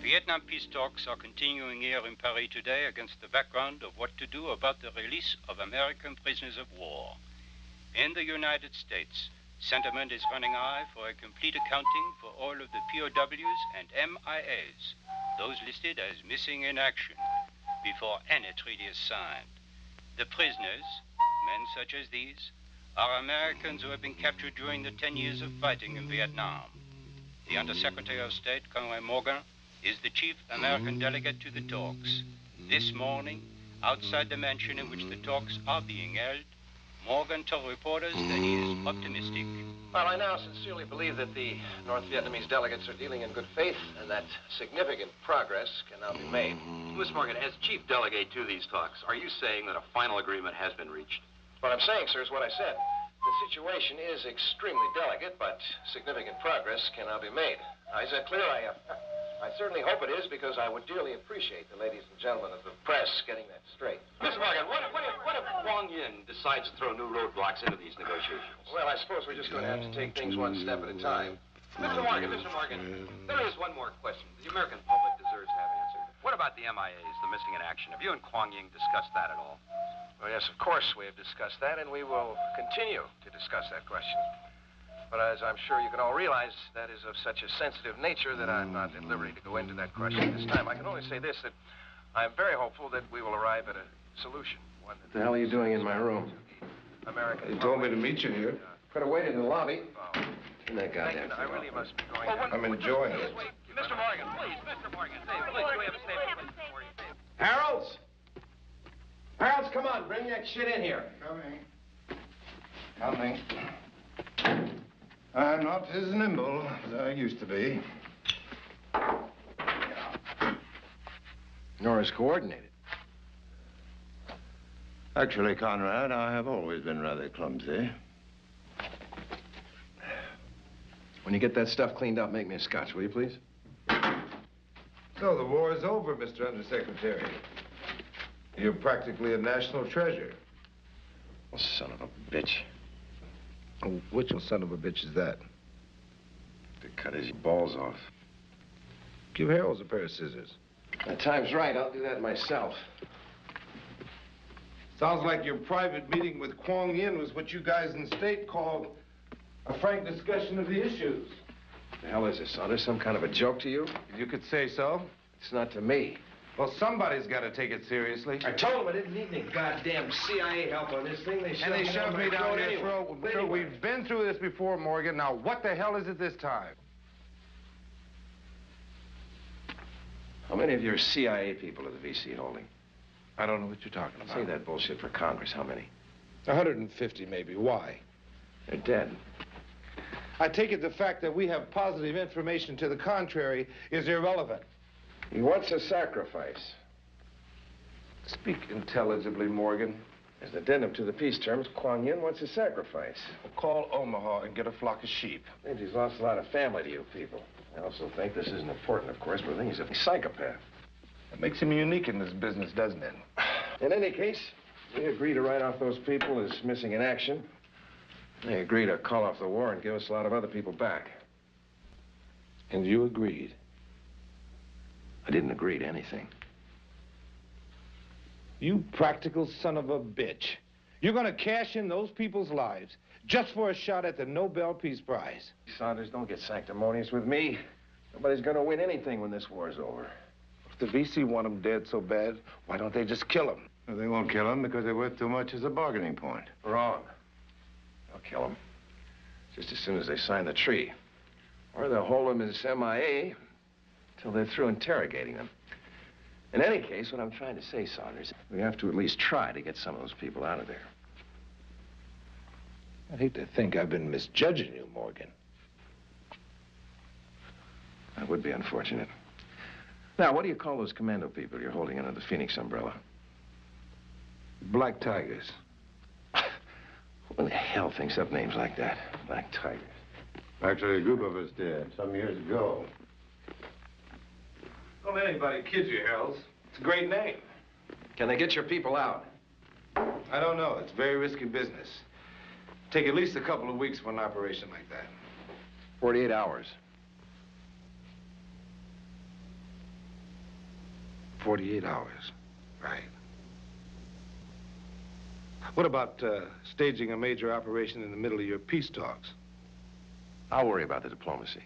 Vietnam peace talks are continuing here in Paris today against the background of what to do about the release of American prisoners of war. In the United States, sentiment is running high for a complete accounting for all of the POWs and MIAs, those listed as missing in action, before any treaty is signed. The prisoners, men such as these, are Americans who have been captured during the 10 years of fighting in Vietnam. The Undersecretary of State, Conrad Morgan, is the chief American delegate to the talks. This morning, outside the mansion in which the talks are being held, Morgan told reporters that he is optimistic. Well, I now sincerely believe that the North Vietnamese delegates are dealing in good faith and that significant progress can now be made. Mr. Morgan, as chief delegate to these talks, are you saying that a final agreement has been reached? What I'm saying, sir, is what I said. The situation is extremely delicate, but significant progress can now be made. Now, is that clear? I certainly hope it is, because I would dearly appreciate the ladies and gentlemen of the press getting that straight. Mr. Morgan, what if Kwong Yin decides to throw new roadblocks into these negotiations? Well, I suppose we're just going to have to take things one step at a time. Mr. Morgan, there is one more question the American public deserves to have answered. What about the MIAs, the missing in action? Have you and Kwong Yin discussed that at all? Well, yes, of course we have discussed that, and we will continue to discuss that question. But as I'm sure you can all realize, that is of such a sensitive nature that I'm not at liberty to go into that question this time. I can only say this, that I'm very hopeful that we will arrive at a solution. What the hell are you doing in my room? American. They told me to meet you here. Could have waited in the lobby. Oh. In that goddamn thing. I really must be going. I'm enjoying it. Mr. Morgan, please, Mr. Morgan, please, do we have a statement, please, before you say? Harold's! Harold's, come on, bring that shit in here. Coming. I'm not as nimble as I used to be. Nor as coordinated. Actually, Conrad, I have always been rather clumsy. When you get that stuff cleaned up, make me a scotch, will you, please? So the war is over, Mr. Undersecretary. You're practically a national treasure. Oh, son of a bitch. Oh, which son of a bitch is that? To cut his balls off. Give Harold a pair of scissors. The time's right. I'll do that myself. Sounds like your private meeting with Kwong Yin was what you guys in state called a frank discussion of the issues. The hell is this, Saunders? Some kind of a joke to you? You could say so. It's not to me. Well, somebody's got to take it seriously. I told them I didn't need any goddamn CIA help on this thing. They shoved me down your throat. Sure, we've been through this before, Morgan. Now, what the hell is it this time? How many of your CIA people are the VC holding? I don't know what you're talking about. Say that bullshit for Congress. How many? 150, maybe. Why? They're dead. I take it the fact that we have positive information to the contrary is irrelevant. He wants a sacrifice. Speak intelligibly, Morgan. As an addendum to the peace terms, Kwong Yin wants a sacrifice. Well, call Omaha and get a flock of sheep. Maybe he's lost a lot of family to you people. I also think this isn't important, of course, but I think he's a psychopath. That makes him unique in this business, doesn't it? In any case, we agree to write off those people as missing in action. They agree to call off the war and give us a lot of other people back. And you agreed? I didn't agree to anything. You practical son of a bitch. You're gonna cash in those people's lives just for a shot at the Nobel Peace Prize. Saunders, don't get sanctimonious with me. Nobody's gonna win anything when this war's over. If the VC want them dead so bad, why don't they just kill them? Well, they won't kill them because they're worth too much as a bargaining point. Wrong. They'll kill them just as soon as they sign the treaty. Or they'll hold them as MIA until they're through interrogating them. In any case, what I'm trying to say, Saunders, we have to at least try to get some of those people out of there. I hate to think I've been misjudging you, Morgan. That would be unfortunate. Now, what do you call those commando people you're holding under the Phoenix umbrella? Black Tigers. Who in the hell thinks up names like that? Black Tigers. Actually, a group of us did, some years ago. Don't let anybody kid you, Harold. It's a great name. Can they get your people out? I don't know. It's very risky business. Take at least a couple of weeks for an operation like that. 48 hours. 48 hours. Right. What about staging a major operation in the middle of your peace talks? I'll worry about the diplomacy.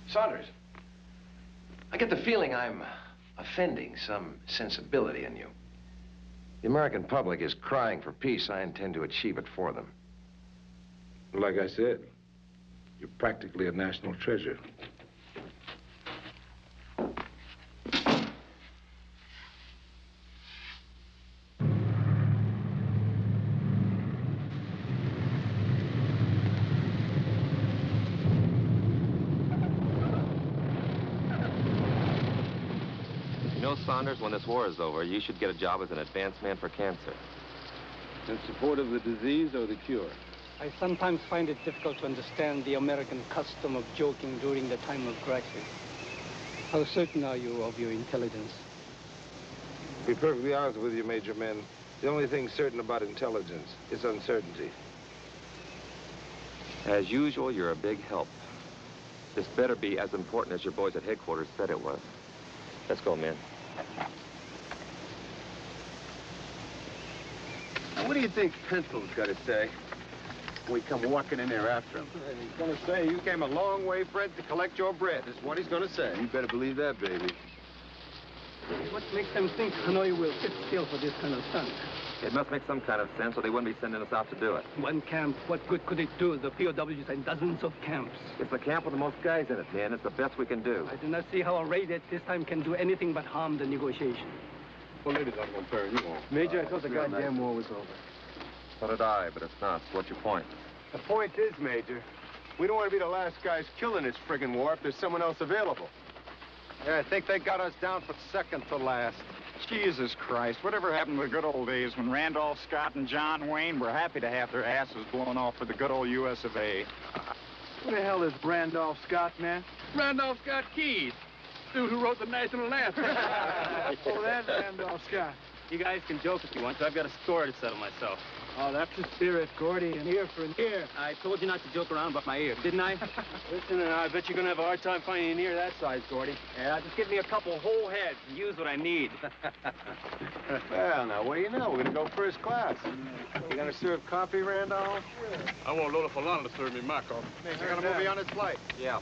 Saunders, I get the feeling I'm offending some sensibility in you. The American public is crying for peace. I intend to achieve it for them. Like I said, you're practically a national treasure. You know, Saunders, when this war is over, you should get a job as an advanced man for cancer. In support of the disease or the cure? I sometimes find it difficult to understand the American custom of joking during the time of crisis. How certain are you of your intelligence? To be perfectly honest with you, Major Men, the only thing certain about intelligence is uncertainty. As usual, you're a big help. This better be as important as your boys at headquarters said it was. Let's go, men. Now, what do you think Pencil's got to say when we come walking in there after him? He's going to say you came a long way, Fred, to collect your bread, is what he's going to say. You better believe that, baby. What makes them think Hanoi will sit still for this kind of stunt? It must make some kind of sense, or they wouldn't be sending us out to do it. One camp, what good could it do? The POWs and dozens of camps. It's the camp with the most guys in it, man. It's the best we can do. I do not see how a raid at this time can do anything but harm the negotiation. Well, ladies, I'm going to turn you on. Major, I thought the goddamn war was over. So did I, but it's not. So what's your point? The point is, Major, we don't want to be the last guys killing this friggin' war if there's someone else available. Yeah, I think they got us down for second to last. Jesus Christ, whatever happened to the good old days when Randolph Scott and John Wayne were happy to have their asses blown off for the good old U.S. of A. Who the hell is Randolph Scott, man? Randolph Scott Keys, dude who wrote the national anthem. Oh, that's Randolph Scott. You guys can joke if you want to. I've got a score to settle myself. Oh, that's the spirit, Gordy. An ear for an ear. I told you not to joke around about my ear, didn't I? Listen, I bet you're going to have a hard time finding an ear that size, Gordy. Yeah, just give me a couple whole heads and use what I need. Well, now, what do you know? We're going to go first class. You going to serve coffee, Randolph? I want Lola Falana to serve me my coffee. I got a movie on its flight. Yeah.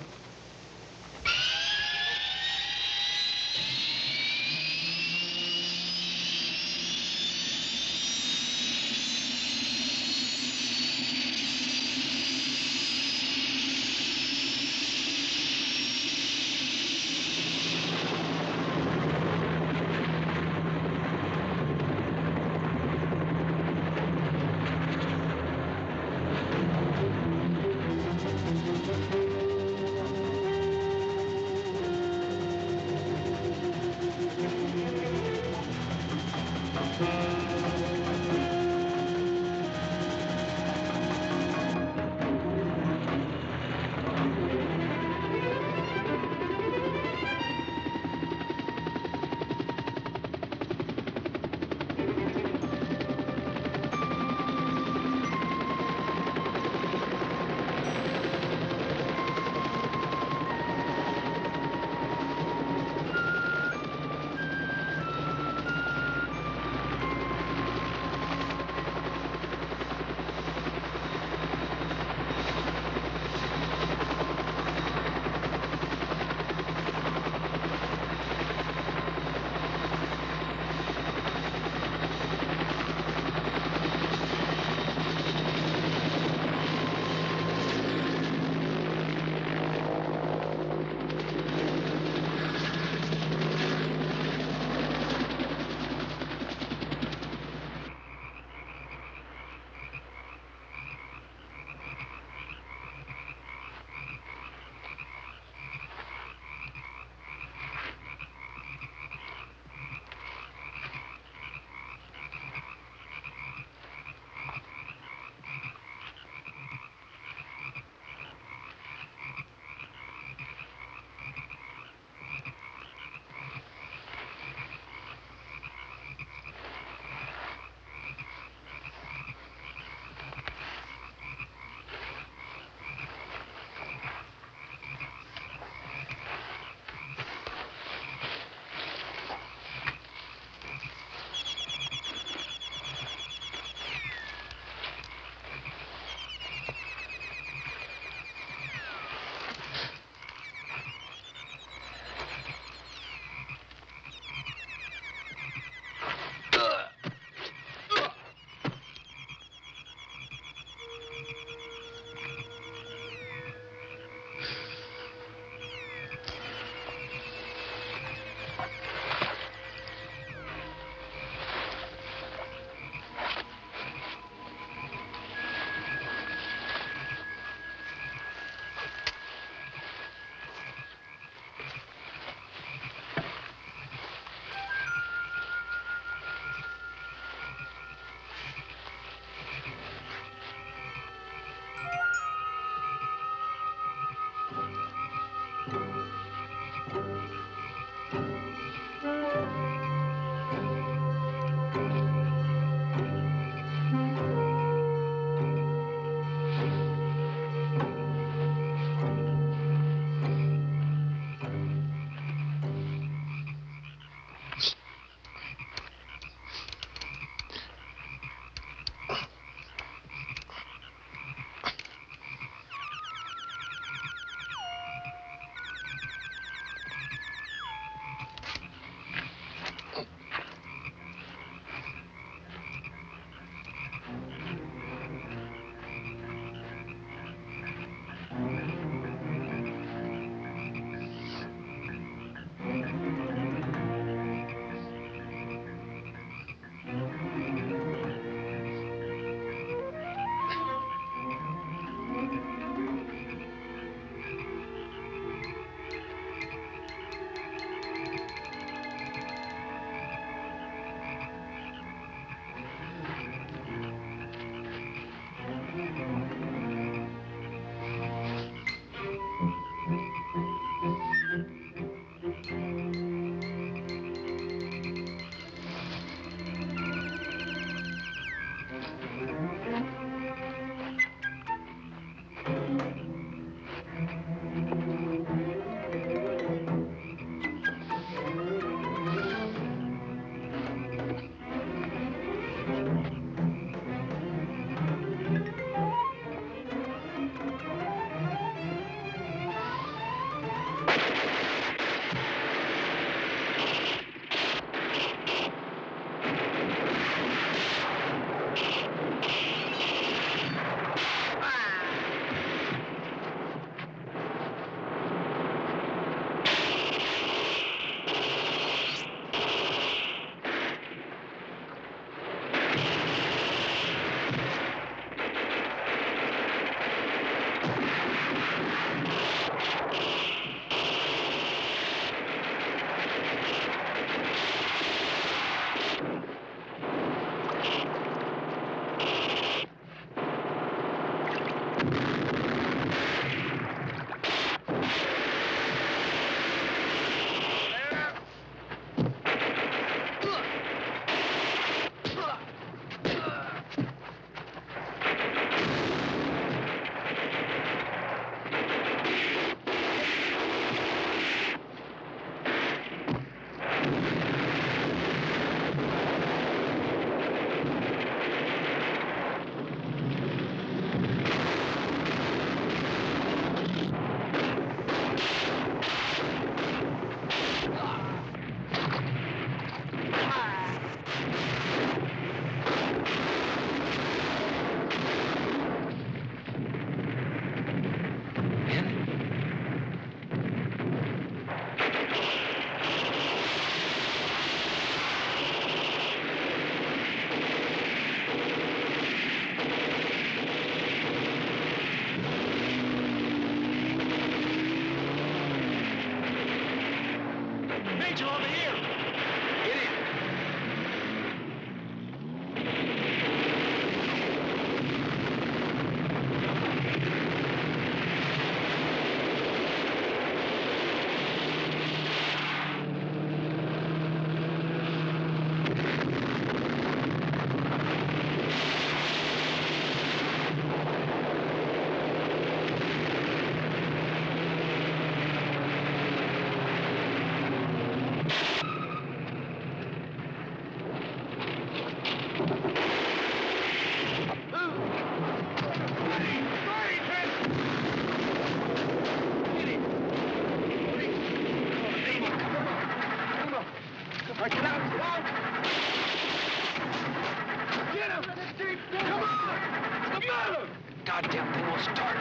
Goddamn thing won't start.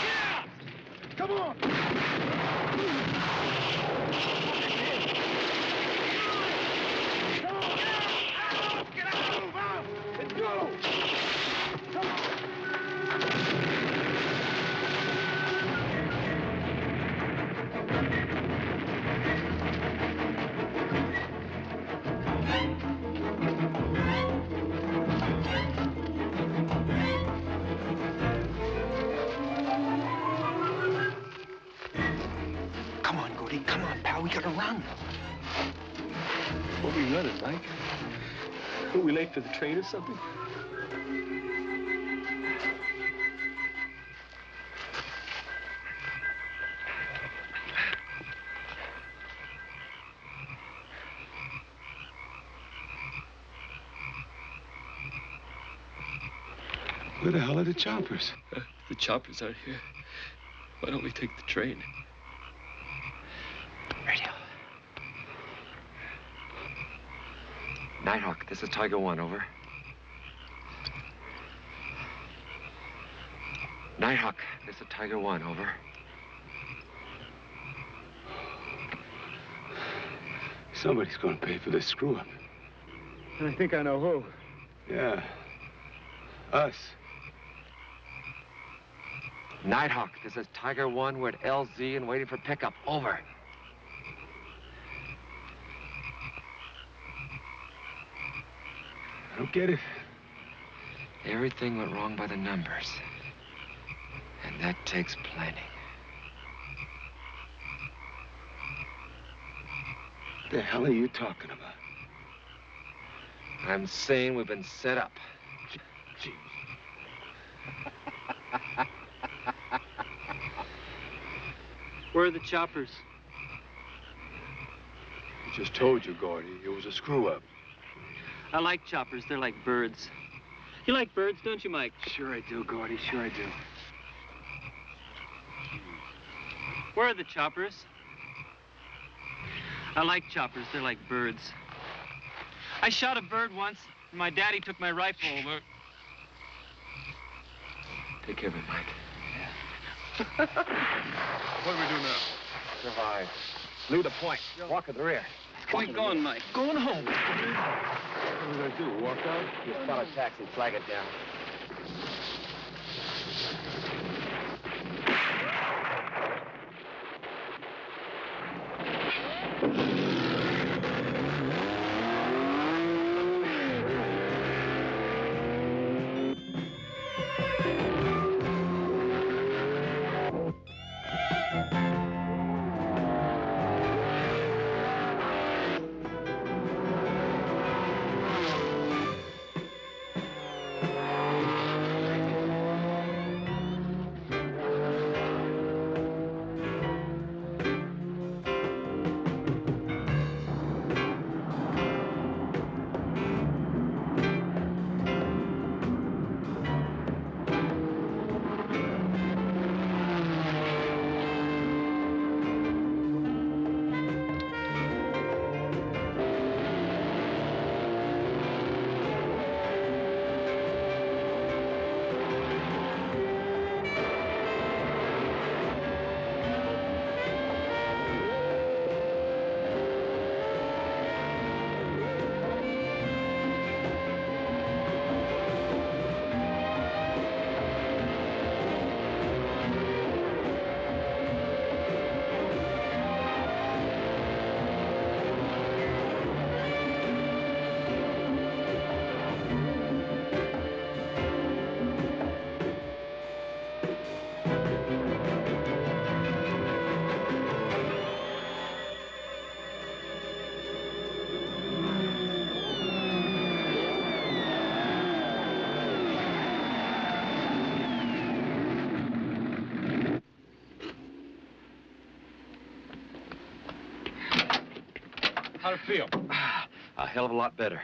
Yeah! Come on! Get out! Move out! Let's go! Come on! Come on, Gordy. Come on, pal. We gotta run. What are we running, Mike? Are we late for the train or something? Where the hell are the choppers? The choppers aren't here. Why don't we take the train? Radio. Nighthawk, this is Tiger 1, over. Nighthawk, this is Tiger 1, over. Somebody's gonna pay for this screw-up. And I think I know who. Yeah. Us. Nighthawk, this is Tiger 1. We're at LZ and waiting for pickup. Over. I don't get it. Everything went wrong by the numbers. And that takes planning. What the hell are you talking about? I'm saying we've been set up. Jeez. Where are the choppers? I just told you, Gordy. It was a screw-up. I like choppers. They're like birds. You like birds, don't you, Mike? Sure I do, Gordy. Sure I do. Where are the choppers? I like choppers. They're like birds. I shot a bird once, and my daddy took my rifle over. Take care of it, Mike. What do we do now? Survive. Leave the point. Walk at the rear. Point going, Mike. Going home. What are we gonna do, walk out? You spot a taxi, flag it down. How'd it feel? A hell of a lot better.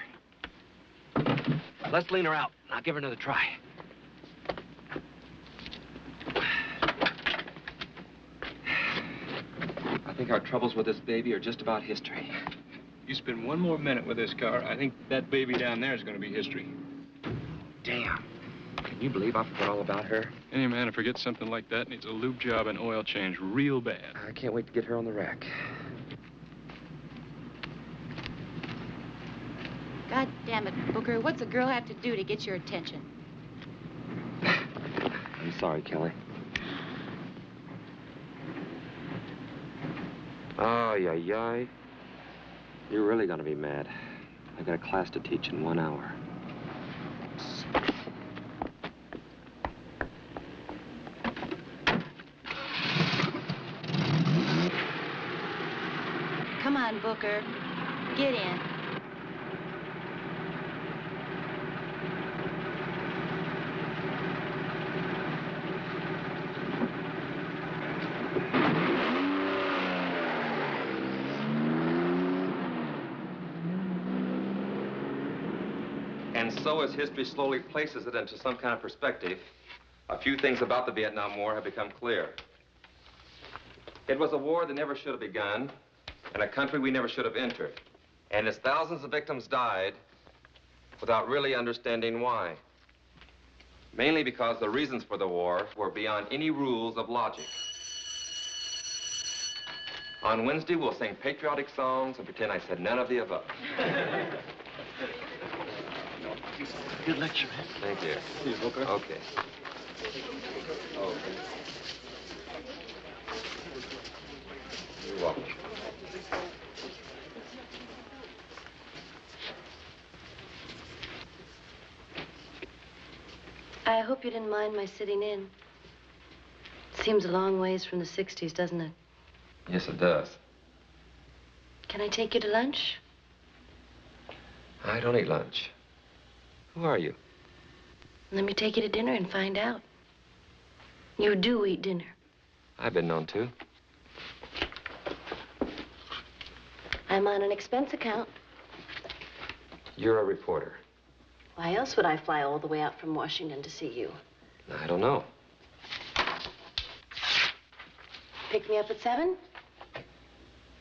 Let's lean her out, and I'll give her another try. I think our troubles with this baby are just about history. You spend one more minute with this car, I think that baby down there is going to be history. Damn. Can you believe I forgot all about her? Any man who forgets something like that needs a lube job and oil change real bad. I can't wait to get her on the rack. God damn it, Booker. What's a girl have to do to get your attention? I'm sorry, Kelly. Ay, ay, ay. You're really gonna be mad. I got a class to teach in 1 hour. Come on, Booker. Get in. And so, as history slowly places it into some kind of perspective, a few things about the Vietnam War have become clear. It was a war that never should have begun, in a country we never should have entered. And its thousands of victims died without really understanding why. Mainly because the reasons for the war were beyond any rules of logic. On Wednesday, we'll sing patriotic songs and pretend I said none of the above. Good lecture, man. Thank you. See you, Booker. Okay. Okay. You're welcome. I hope you didn't mind my sitting in. Seems a long ways from the 60s, doesn't it? Yes, it does. Can I take you to lunch? I don't eat lunch. Who are you? Let me take you to dinner and find out. You do eat dinner. I've been known to. I'm on an expense account. You're a reporter. Why else would I fly all the way out from Washington to see you? I don't know. Pick me up at 7?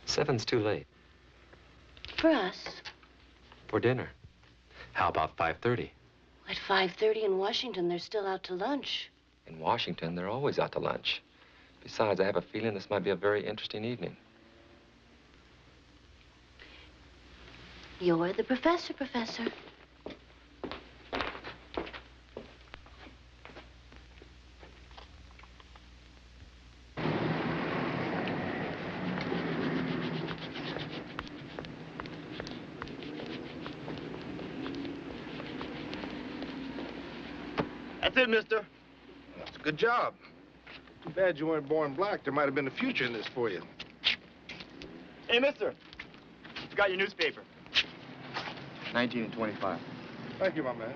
7's too late. For us. For dinner. How about 5:30? At 5:30 in Washington, they're still out to lunch. In Washington, they're always out to lunch. Besides, I have a feeling this might be a very interesting evening. You're the professor, Professor. That's it, mister. That's a good job. Too bad you weren't born black. There might have been a future in this for you. Hey, mister. Forgot your newspaper. 19 and 25. Thank you, my man.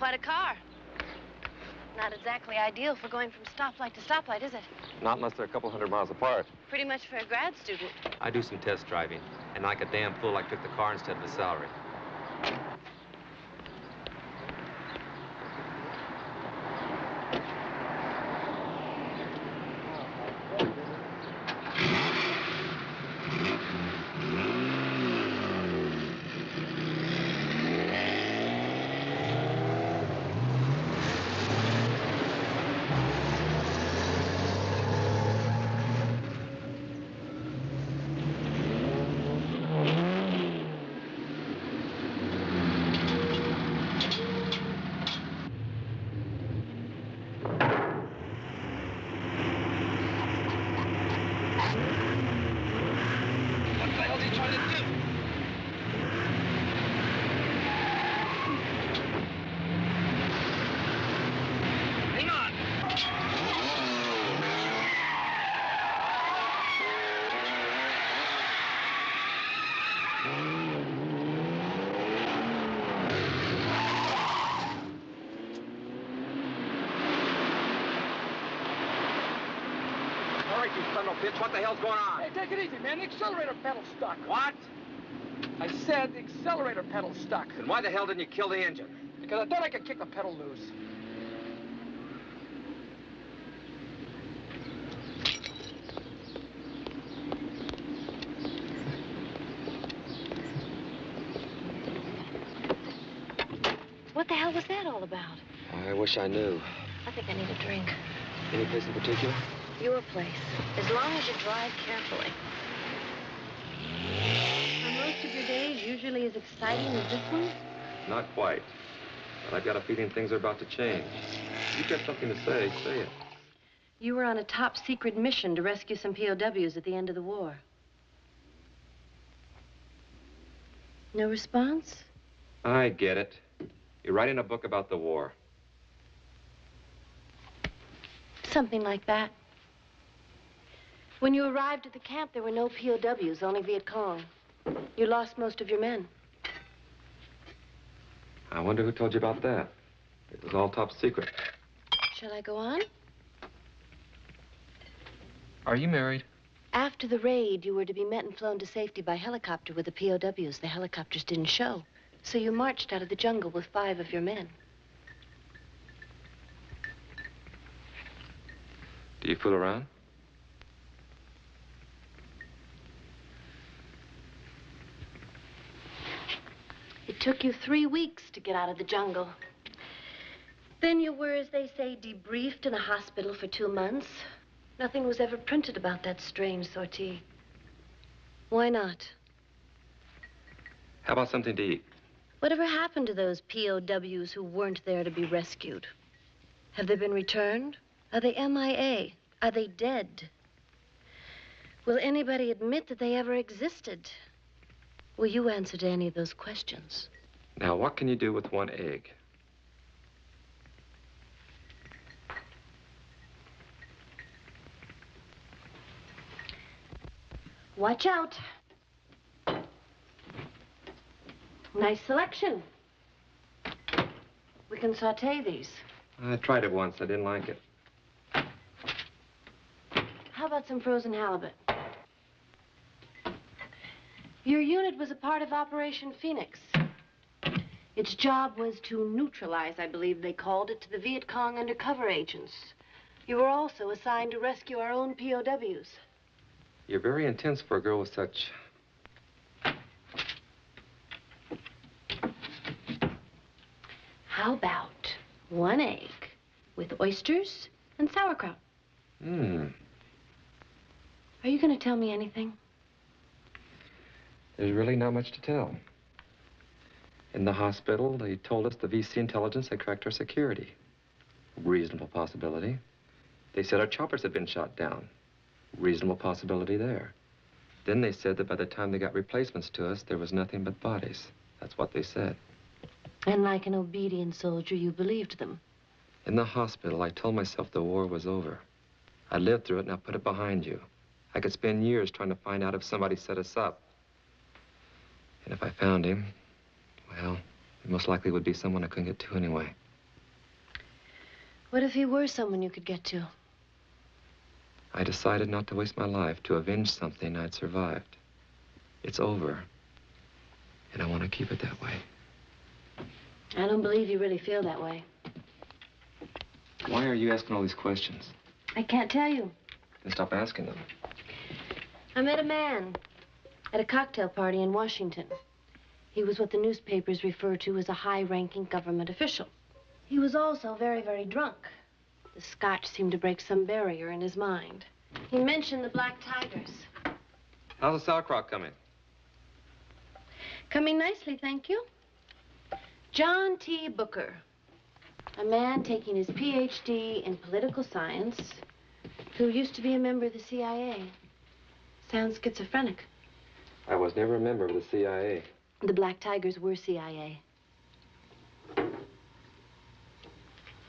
quite a car. Not exactly ideal for going from stoplight to stoplight, is it? Not unless they're a couple hundred miles apart. Pretty much for a grad student. I do some test driving, and like a damn fool, I took the car instead of the salary. Bitch, what the hell's going on? Hey, take it easy, man. The accelerator pedal's stuck. What? I said the accelerator pedal's stuck. Then why the hell didn't you kill the engine? Because I thought I could kick the pedal loose. What the hell was that all about? I wish I knew. I think I need a drink. Any place in particular? Your place, as long as you drive carefully. Are most of your days usually as exciting as this one? Not quite. But I've got a feeling things are about to change. You've got something to say it. You were on a top-secret mission to rescue some POWs at the end of the war. No response? I get it. You're writing a book about the war. Something like that. When you arrived at the camp, there were no POWs, only Viet Cong. You lost most of your men. I wonder who told you about that. It was all top secret. Shall I go on? Are you married? After the raid, you were to be met and flown to safety by helicopter with the POWs. The helicopters didn't show. So you marched out of the jungle with 5 of your men. Do you fool around? It took you 3 weeks to get out of the jungle. Then you were, as they say, debriefed in a hospital for 2 months. Nothing was ever printed about that strange sortie. Why not? How about something to eat? Whatever happened to those POWs who weren't there to be rescued? Have they been returned? Are they MIA? Are they dead? Will anybody admit that they ever existed? Will you answer to any of those questions? Now, what can you do with 1 egg? Watch out. Nice selection. We can saute these. I tried it once. I didn't like it. How about some frozen halibut? Your unit was a part of Operation Phoenix. Its job was to neutralize, I believe they called it, to the Viet Cong undercover agents. You were also assigned to rescue our own POWs. You're very intense for a girl with such... How about 1 egg with oysters and sauerkraut? Are you going to tell me anything? There's really not much to tell. In the hospital, they told us the VC intelligence had cracked our security. Reasonable possibility. They said our choppers had been shot down. Reasonable possibility there. Then they said that by the time they got replacements to us, there was nothing but bodies. That's what they said. And like an obedient soldier, you believed them. In the hospital, I told myself the war was over. I lived through it, and I put it behind you. I could spend years trying to find out if somebody set us up. And if I found him, well, it most likely would be someone I couldn't get to anyway. What if he were someone you could get to? I decided not to waste my life to avenge something I'd survived. It's over, and I want to keep it that way. I don't believe you really feel that way. Why are you asking all these questions? I can't tell you. Then stop asking them. I met a man at a cocktail party in Washington. He was what the newspapers refer to as a high-ranking government official. He was also very, very drunk. The scotch seemed to break some barrier in his mind. He mentioned the Black Tigers. How's the sauerkraut coming? Coming nicely, thank you. John T. Booker, a man taking his Ph.D. in political science, who used to be a member of the CIA. Sounds schizophrenic. I was never a member of the CIA. The Black Tigers were CIA.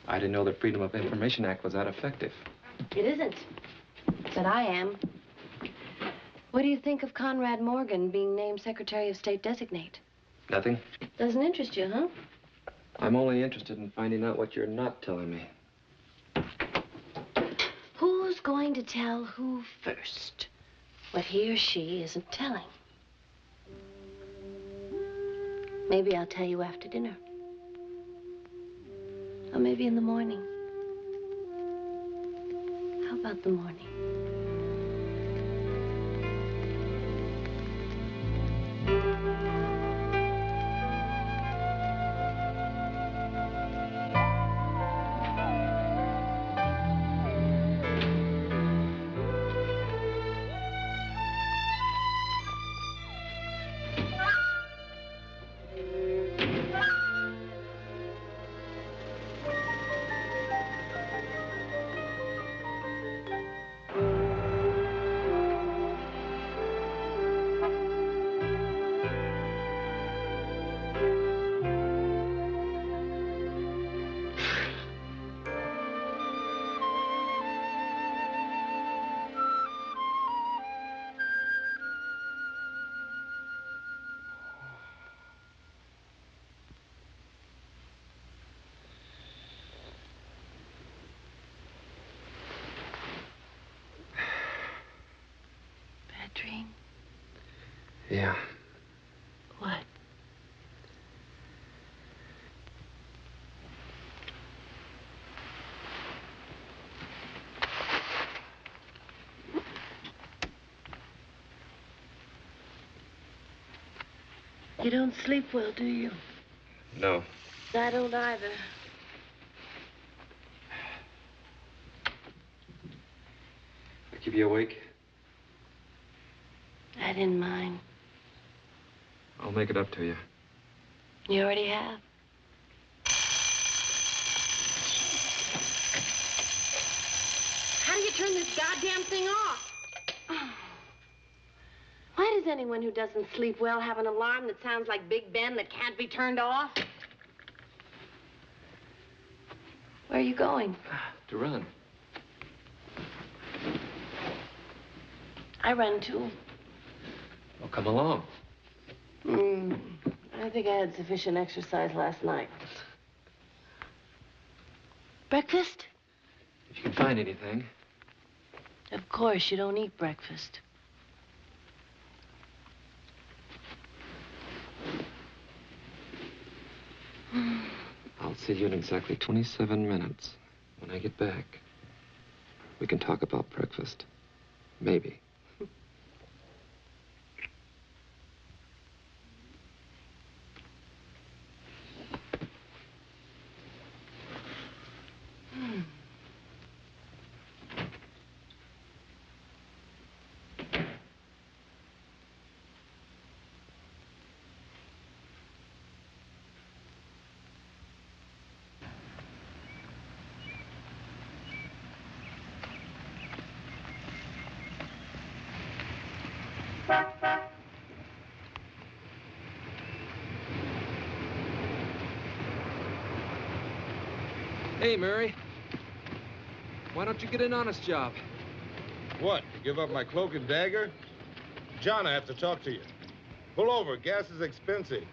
I didn't know the Freedom of Information Act was that effective. It isn't, but I am. What do you think of Conrad Morgan being named Secretary of State Designate? Nothing. Doesn't interest you, huh? I'm only interested in finding out what you're not telling me. Who's going to tell who first? What he or she isn't telling. Maybe I'll tell you after dinner. Or maybe in the morning. How about the morning? Dream? Yeah. What? You don't sleep well, do you? No. I don't either. I keep you awake? I didn't mind. I'll make it up to you. You already have. How do you turn this goddamn thing off? Why does anyone who doesn't sleep well have an alarm that sounds like Big Ben that can't be turned off? Where are you going? To run. I run too. Well, come along. I think I had sufficient exercise last night. Breakfast? If you can find anything. Of course, you don't eat breakfast. I'll see you in exactly 27 minutes. When I get back, we can talk about breakfast. Maybe. Hey, Mary. Why don't you get an honest job? What, to give up my cloak and dagger? John, I have to talk to you. Pull over, gas is expensive.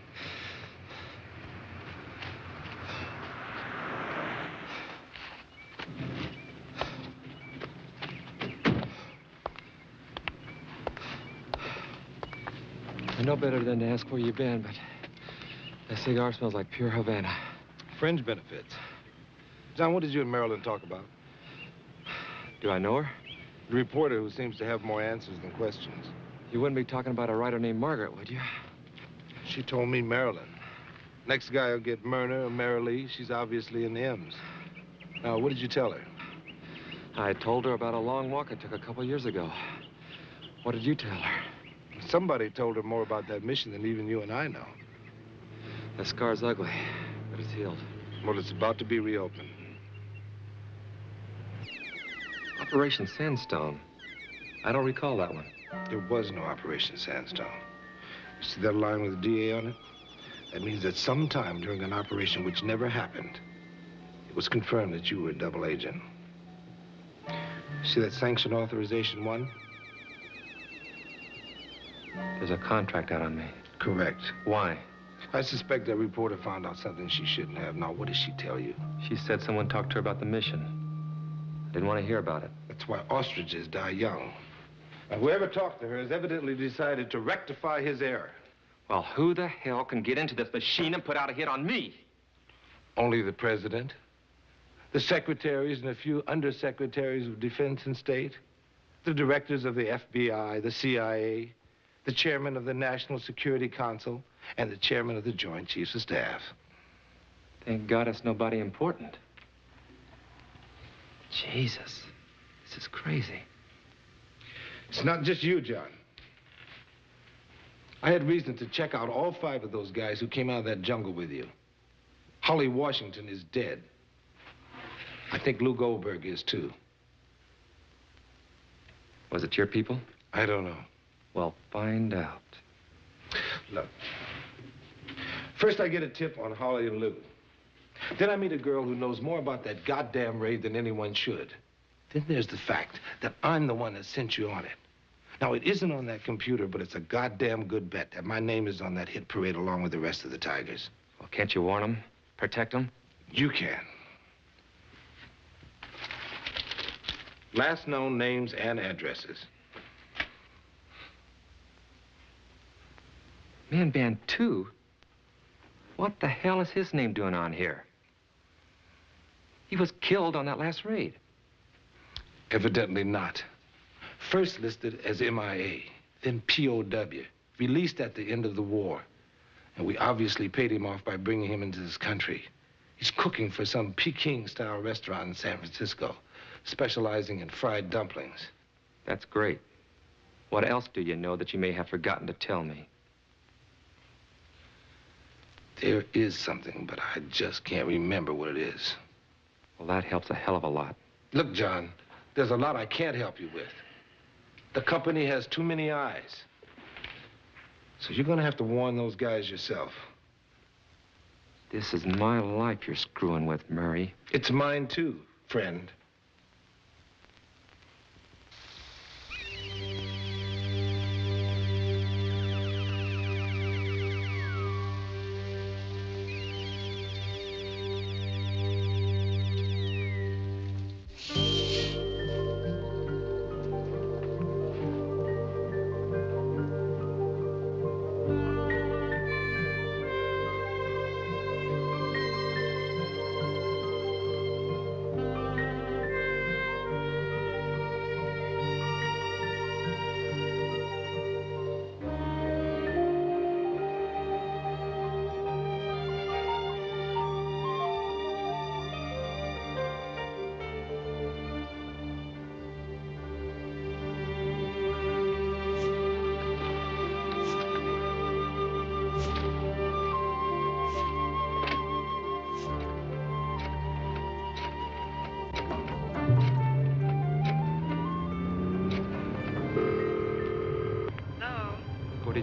know better than to ask where you've been, but that cigar smells like pure Havana. Fringe benefits. John, what did you and Marilyn talk about? Do I know her? The reporter who seems to have more answers than questions. You wouldn't be talking about a writer named Margaret, would you? She told me Marilyn. Next guy will get Myrna or Marilee. She's obviously in the M's. Now, what did you tell her? I told her about a long walk I took a couple years ago. What did you tell her? Somebody told her more about that mission than even you and I know. The scar's ugly, but it's healed. Well, it's about to be reopened. Operation Sandstone. I don't recall that one. There was no Operation Sandstone. You see that line with the DA on it? That means that sometime during an operation which never happened, it was confirmed that you were a double agent. See that sanction authorization 1? There's a contract out on me. Correct. Why? I suspect that reporter found out something she shouldn't have. Now, what did she tell you? She said someone talked to her about the mission. I didn't want to hear about it. That's why ostriches die young. And whoever talked to her has evidently decided to rectify his error. Well, who the hell can get into this machine and put out a hit on me? Only the president, the secretaries and a few undersecretaries of defense and state, the directors of the FBI, the CIA, the chairman of the National Security Council, and the chairman of the Joint Chiefs of Staff. Thank God it's nobody important. Jesus, this is crazy. It's not just you, John. I had reason to check out all 5 of those guys who came out of that jungle with you. Holly Washington is dead. I think Lou Goldberg is, too. Was it your people? I don't know. Well, find out. Look, first I get a tip on Holly and Lou. Then I meet a girl who knows more about that goddamn raid than anyone should. Then there's the fact that I'm the one that sent you on it. Now, it isn't on that computer, but it's a goddamn good bet that my name is on that hit parade along with the rest of the Tigers. Well, can't you warn them? Protect them? You can. Last known names and addresses. Man Band 2? What the hell is his name doing on here? He was killed on that last raid. Evidently not. First listed as MIA, then POW, released at the end of the war. And we obviously paid him off by bringing him into this country. He's cooking for some Peking-style restaurant in San Francisco, specializing in fried dumplings. That's great. What else do you know that you may have forgotten to tell me? There is something, but I just can't remember what it is. Well, that helps a hell of a lot. Look, John, there's a lot I can't help you with. The company has too many eyes. So you're gonna have to warn those guys yourself. This is my life you're screwing with, Murray. It's mine too, friend.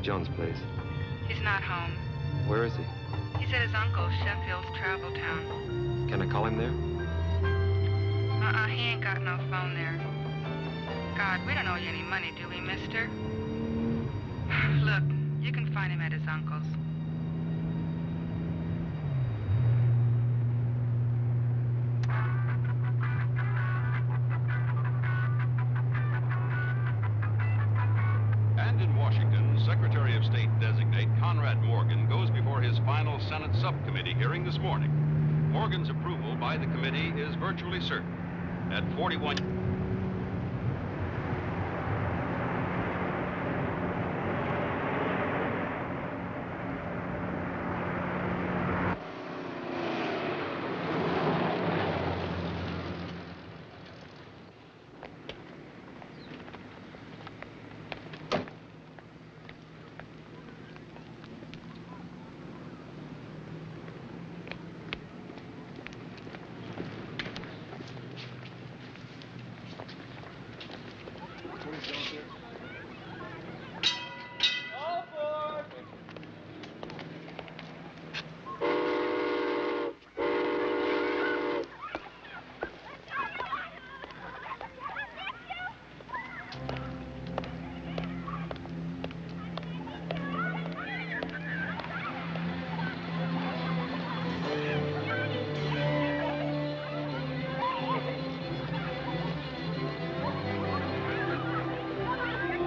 Jones, please. He's not home. Where is he? He's at his uncle's, Sheffield's travel town. Can I call him there? He ain't got no phone there. God, we don't owe you any money, do we, mister? Look, you can find him at his uncle's. And in Washington, Secretary of State designate Conrad Morgan goes before his final Senate subcommittee hearing this morning. Morgan's approval by the committee is virtually certain. At 41...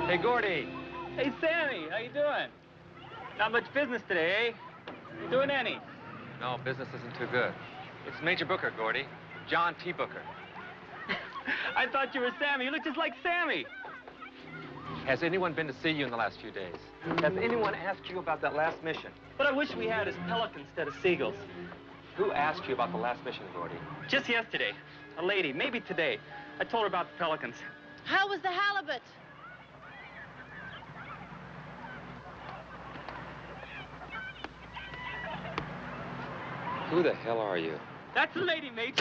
Hey, Gordy. Hey, Sammy, how you doing? Not much business today, eh? You doing any? No, business isn't too good. It's Major Booker, Gordy. John T. Booker. I thought you were Sammy. You look just like Sammy. Has anyone been to see you in the last few days? Has anyone asked you about that last mission? What I wish we had is pelicans instead of seagulls. Who asked you about the last mission, Gordy? Just yesterday. A lady, maybe today. I told her about the pelicans. How was the halibut? Who the hell are you? That's the lady, mate.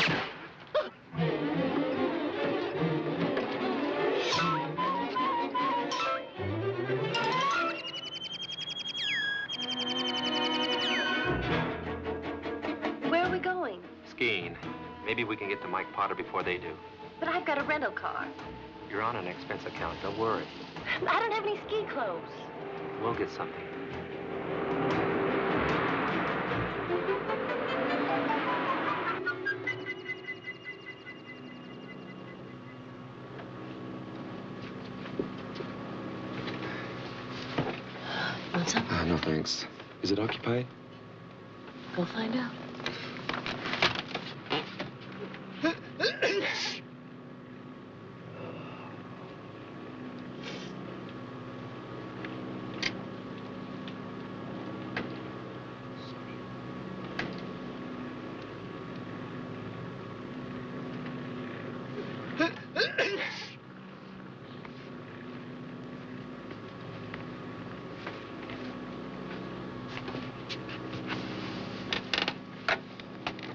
Where are we going? Skiing. Maybe we can get to Mike Potter before they do. But I've got a rental car. You're on an expense account. Don't worry. I don't have any ski clothes. We'll get something. Want some? No, thanks. Is it occupied? Go find out.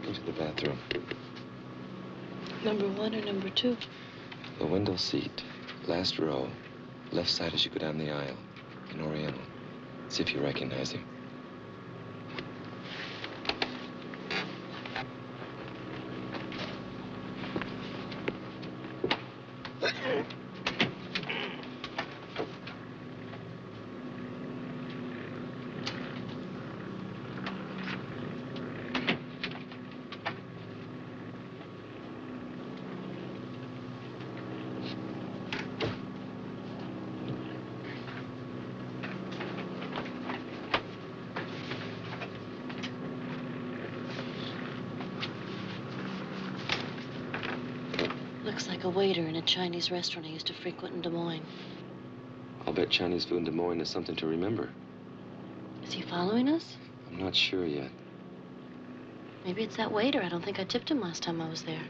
Into the bathroom. Number 1 or number 2? The window seat. Last row. Left side as you go down the aisle. In Oriental. See if you recognize him. Looks like a waiter in a Chinese restaurant I used to frequent in Des Moines. I'll bet Chinese food in Des Moines is something to remember. Is he following us? I'm not sure yet. Maybe it's that waiter. I don't think I tipped him last time I was there.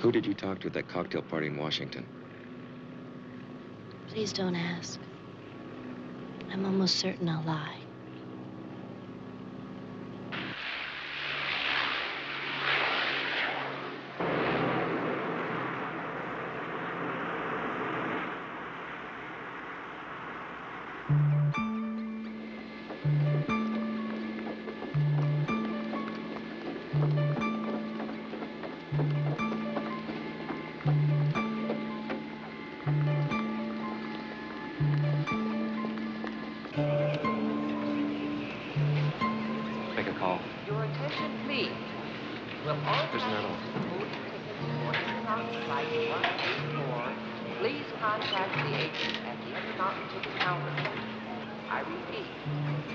Who did you talk to at that cocktail party in Washington? Please don't ask. I'm almost certain I'll lie. Make a call. Your attention, please. Will all There's another one. flight 184 please contact the agent at the Intermountain ticket counter. I repeat,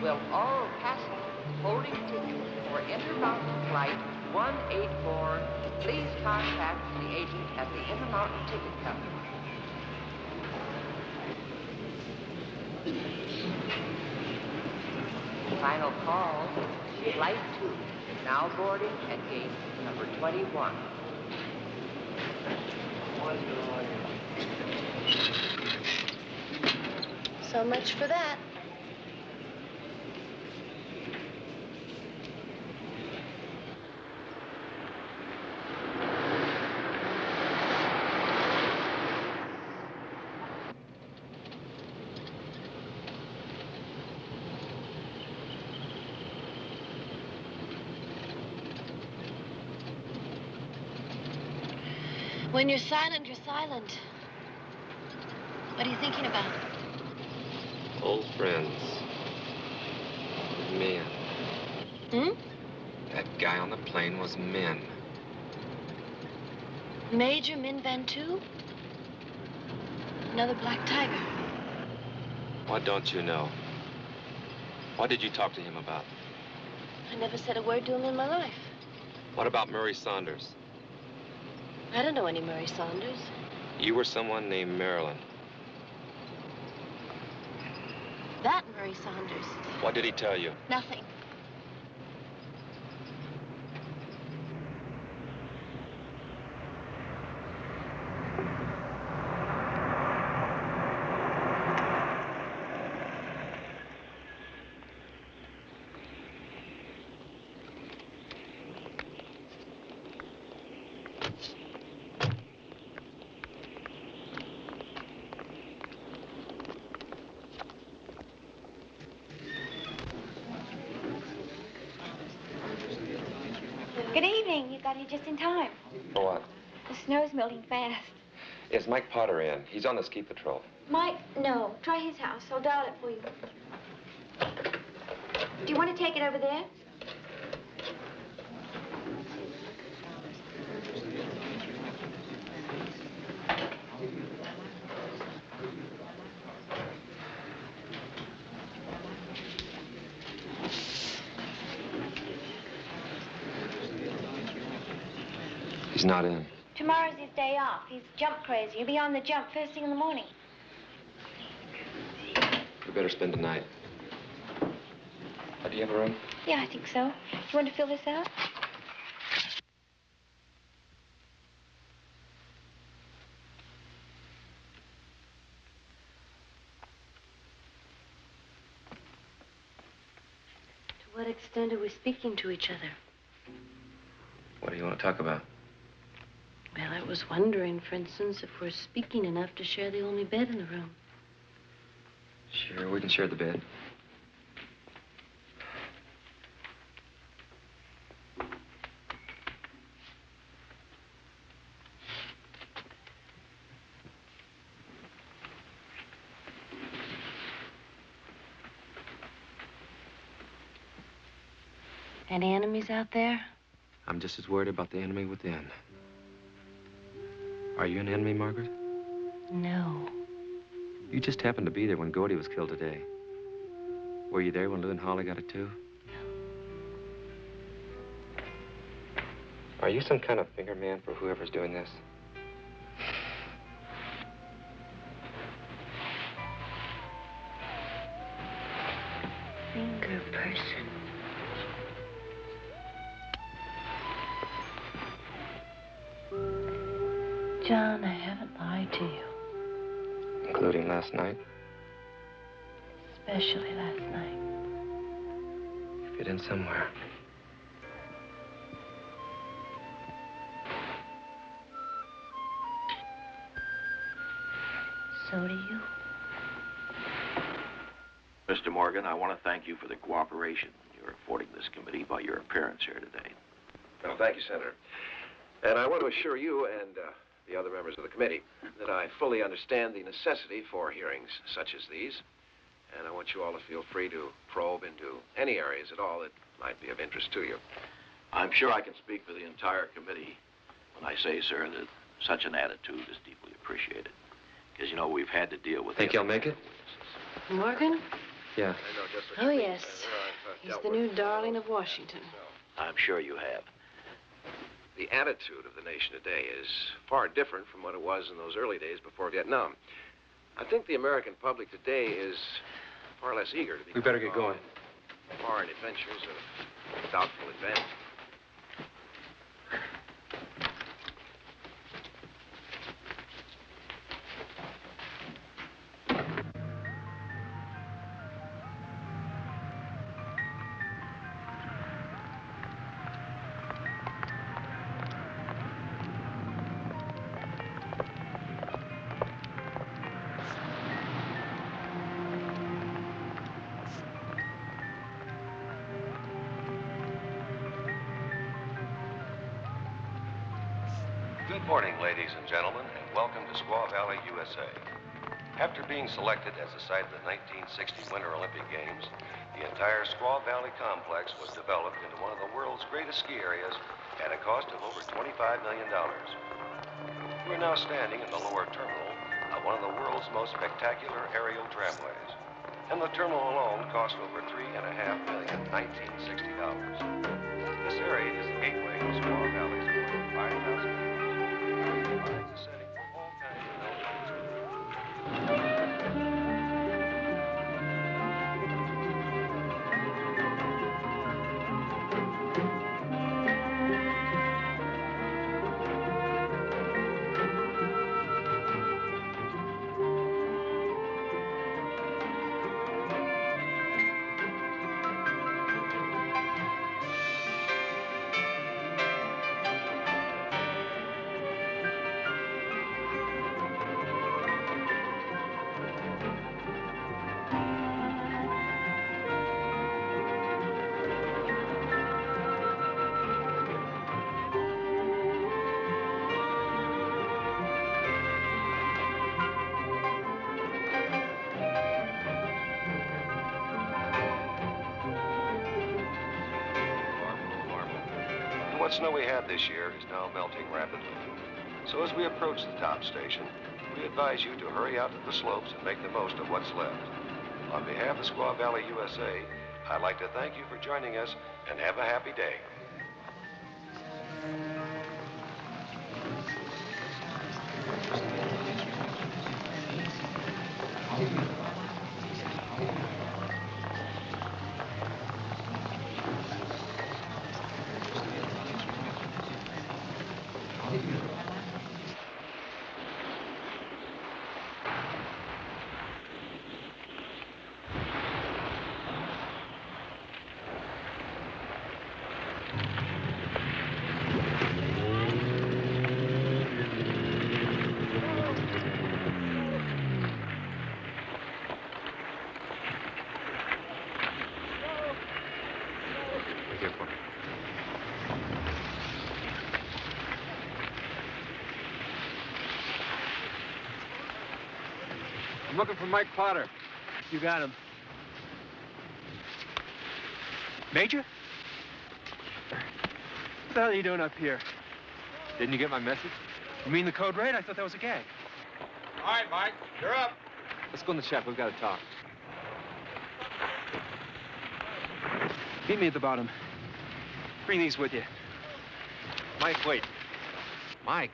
will all passengers holding tickets for Intermountain Flight 184 please contact the agent at the Intermountain ticket counter. Final call, Flight 2, now boarding at gate number 21. So much for that. When you're silent, you're silent. What are you thinking about? Old friends. Men. Hmm? That guy on the plane was men. Major Min Van Tu? Another black tiger. What don't you know? What did you talk to him about? I never said a word to him in my life. What about Murray Saunders? I don't know any Murray Saunders. You were someone named Marilyn. That Murray Saunders. What did he tell you? Nothing. Good evening. You got here just in time. For what? The snow's melting fast. Is Mike Potter in? He's on the ski patrol. Mike, no. Try his house. I'll dial it for you. Do you want to take it over there? He's not in. Tomorrow's his day off. He's jump crazy. He'll be on the jump first thing in the morning. We better spend the night. Do you have a room? Yeah, I think so. You want to fill this out? To what extent are we speaking to each other? What do you want to talk about? Well, I was wondering, for instance, if we're speaking enough to share the only bed in the room. Sure, we can share the bed. Any enemies out there? I'm just as worried about the enemy within. Are you an enemy, Margaret? No. You just happened to be there when Gordy was killed today. Were you there when Lou and Holly got it, too? No. Are you some kind of finger man for whoever's doing this? Finger person. John, I haven't lied to you. Including last night? Especially last night. You fit in somewhere. So do you. Mr. Morgan, I want to thank you for the cooperation you're affording this committee by your appearance here today. Well, thank you, Senator. And I want to assure you and the other members of the committee that I fully understand the necessity for hearings such as these. And I want you all to feel free to probe into any areas at all that might be of interest to you. I'm sure I can speak for the entire committee when I say, sir, that such an attitude is deeply appreciated. Because, you know, we've had to deal with Think the you'll make it? Morgan? Yeah. Oh, yes. He's the new darling of Washington. I'm sure you have. The attitude of the nation today is far different from what it was in those early days before Vietnam. I think the American public today is far less eager to be. We better get going. Foreign adventures of doubtful advantage. Good morning, ladies and gentlemen, and welcome to Squaw Valley, USA. After being selected as the site of the 1960 Winter Olympic Games, the entire Squaw Valley complex was developed into one of the world's greatest ski areas at a cost of over $25 million. We're now standing in the lower terminal of one of the world's most spectacular aerial tramways. And the terminal alone cost over $3.5 million, 1960 dollars. This area is the gateway to Squaw Valley's more than 5,000 provides a setting for all kinds of outdoor What snow we had this year is now melting rapidly. So as we approach the top station, we advise you to hurry out to the slopes and make the most of what's left. On behalf of Squaw Valley, USA, I'd like to thank you for joining us and have a happy day. I'm looking for Mike Potter. You got him. Major? What the hell are you doing up here? Didn't you get my message? You mean the code red? I thought that was a gag. All right, Mike, you're up. Let's go in the shack. We've got to talk. Meet me at the bottom. Bring these with you. Mike, wait. Mike.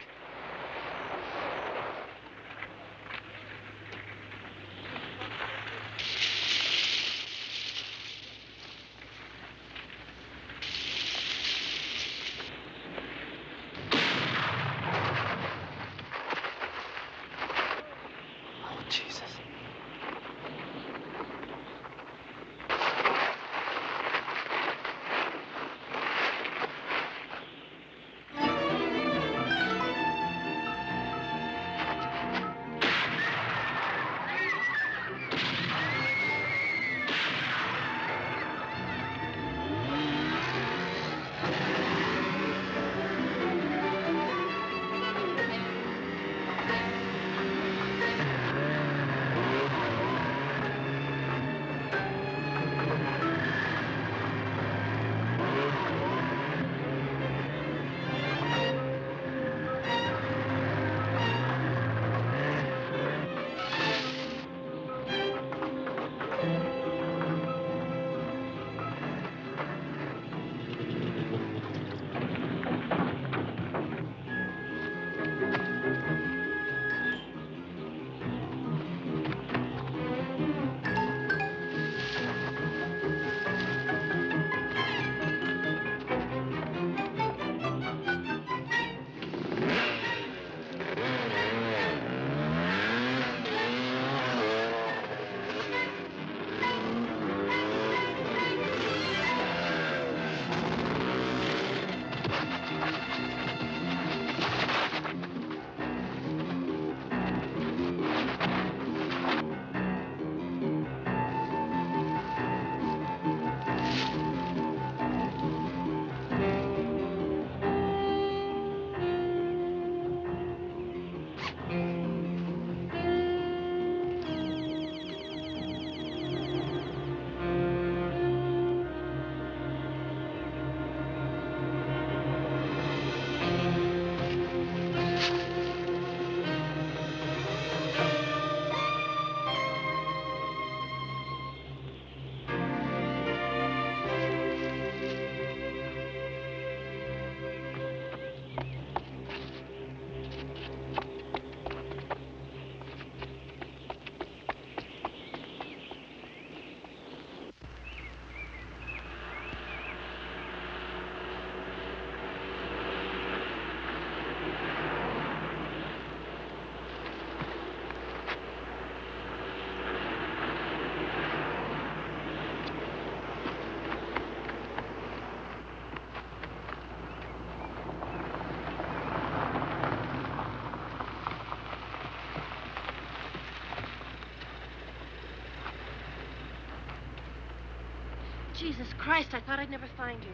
Jesus Christ, I thought I'd never find you.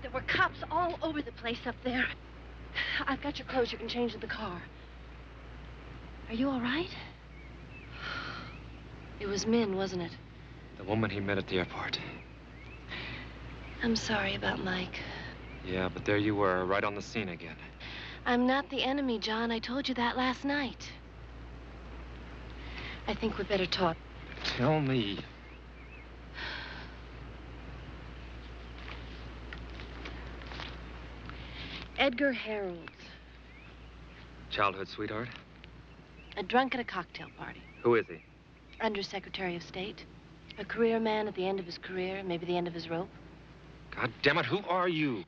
There were cops all over the place up there. I've got your clothes. You can change in the car. Are you all right? It was Min, wasn't it? The woman he met at the airport. I'm sorry about Mike. Yeah, but there you were, right on the scene again. I'm not the enemy, John. I told you that last night. I think we'd better talk. Tell me. Edgar Harold's. Childhood sweetheart? A drunk at a cocktail party. Who is he? Undersecretary of State. A career man at the end of his career, maybe the end of his rope. God damn it, who are you?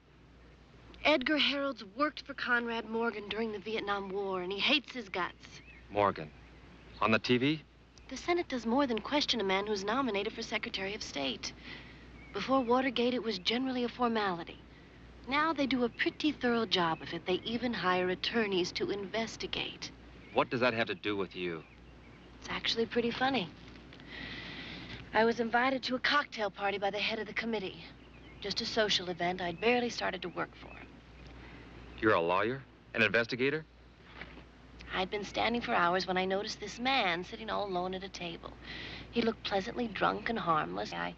Edgar Harold's worked for Conrad Morgan during the Vietnam War, and he hates his guts. Morgan. On the TV? The Senate does more than question a man who's nominated for Secretary of State. Before Watergate, it was generally a formality. Now they do a pretty thorough job of it. They even hire attorneys to investigate. What does that have to do with you? It's actually pretty funny. I was invited to a cocktail party by the head of the committee. Just a social event I'd barely started to work for. You're a lawyer? An investigator? I'd been standing for hours when I noticed this man sitting all alone at a table. He looked pleasantly drunk and harmless. I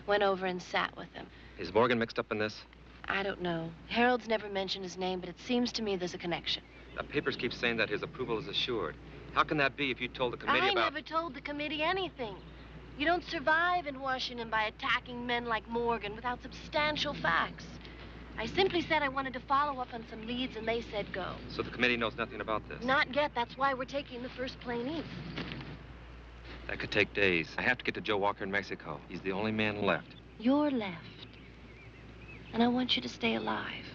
went over and sat with him. Is Morgan mixed up in this? I don't know. Harold's never mentioned his name, but it seems to me there's a connection. The papers keep saying that his approval is assured. How can that be if you told the committee I about... never told the committee anything. You don't survive in Washington by attacking men like Morgan without substantial facts. I simply said I wanted to follow up on some leads, and they said go. So the committee knows nothing about this? Not yet. That's why we're taking the first plane east. That could take days. I have to get to Joe Walker in Mexico. He's the only man left. You're left. And I want you to stay alive.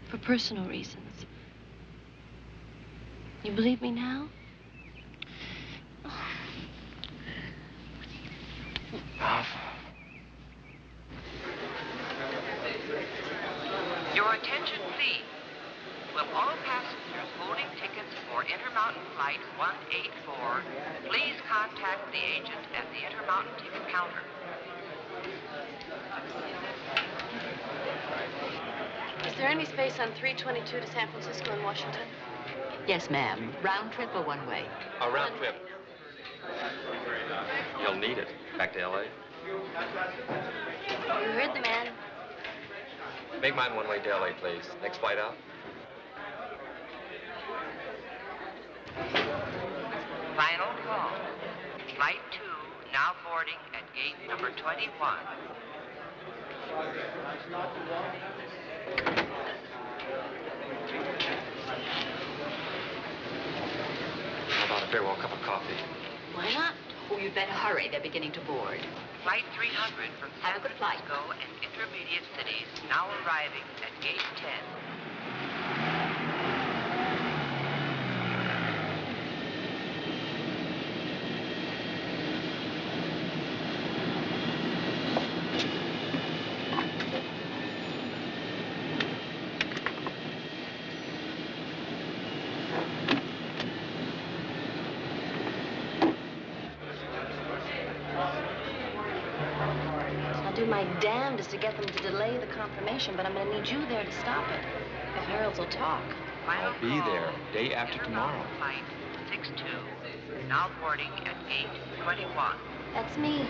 For personal reasons. You believe me now? Your attention, please. Will all passengers holding tickets for Intermountain Flight 184 please contact the agent at the Intermountain ticket counter? Is there any space on 322 to San Francisco and Washington? Yes, ma'am. Round trip or one way? A round trip. You'll need it. Back to L.A.? You heard the man. Make mine one way to L.A., please. Next flight out? Final call. Flight 2 now boarding at gate number 21. How about a farewell cup of coffee? Why not? Oh, you'd better hurry. They're beginning to board. Flight 300 from San Francisco and intermediate cities now arriving at gate 10. I'll do my damnedest to get them to delay the confirmation, but I'm going to need you there to stop it. If Harold's will talk. I'll be there day after tomorrow. Flight 62 now boarding at gate 21. That's me.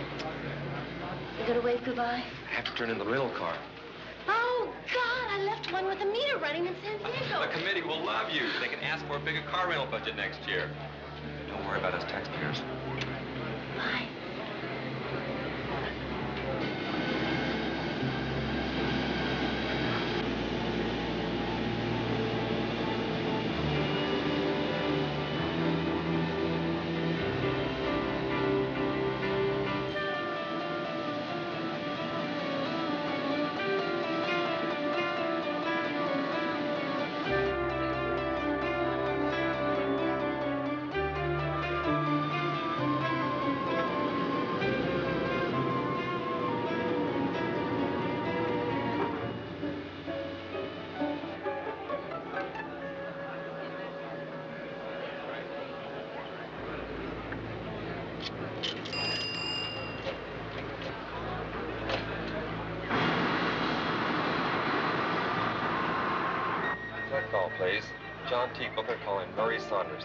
You gonna wave goodbye? I have to turn in the rental car. Oh, God, I left one with a meter running in San Diego. The committee will love you. They can ask for a bigger car rental budget next year. Don't worry about us taxpayers. Bye. please. John T. Booker calling Murray Saunders.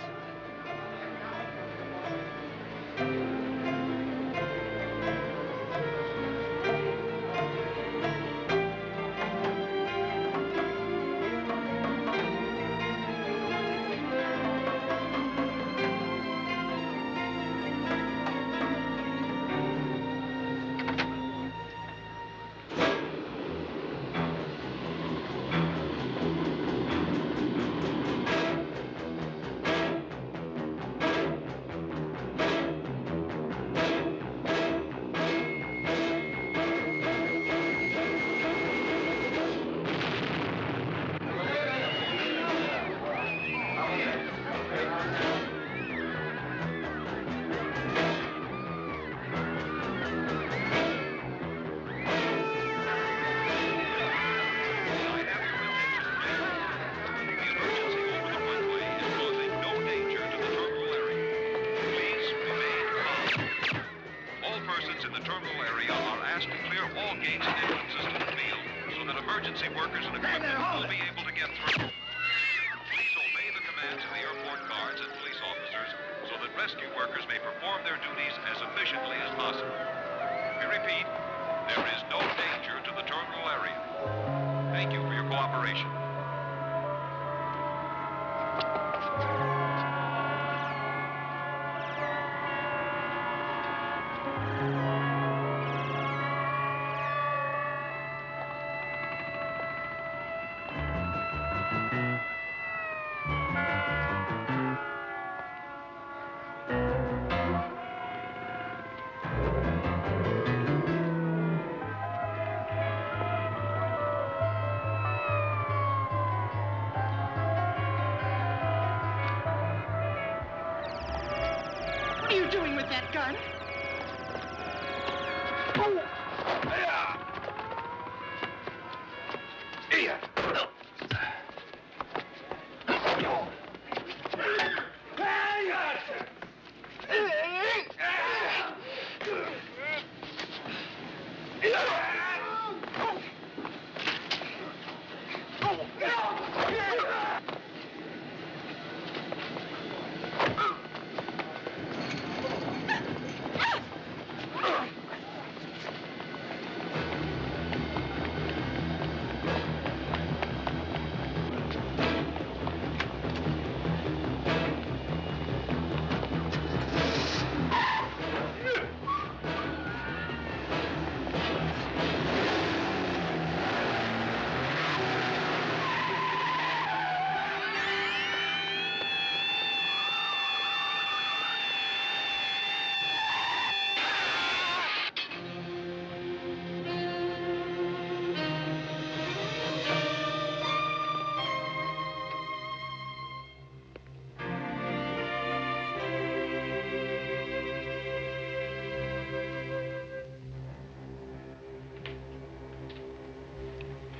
What are you doing with that gun? Oh! Here.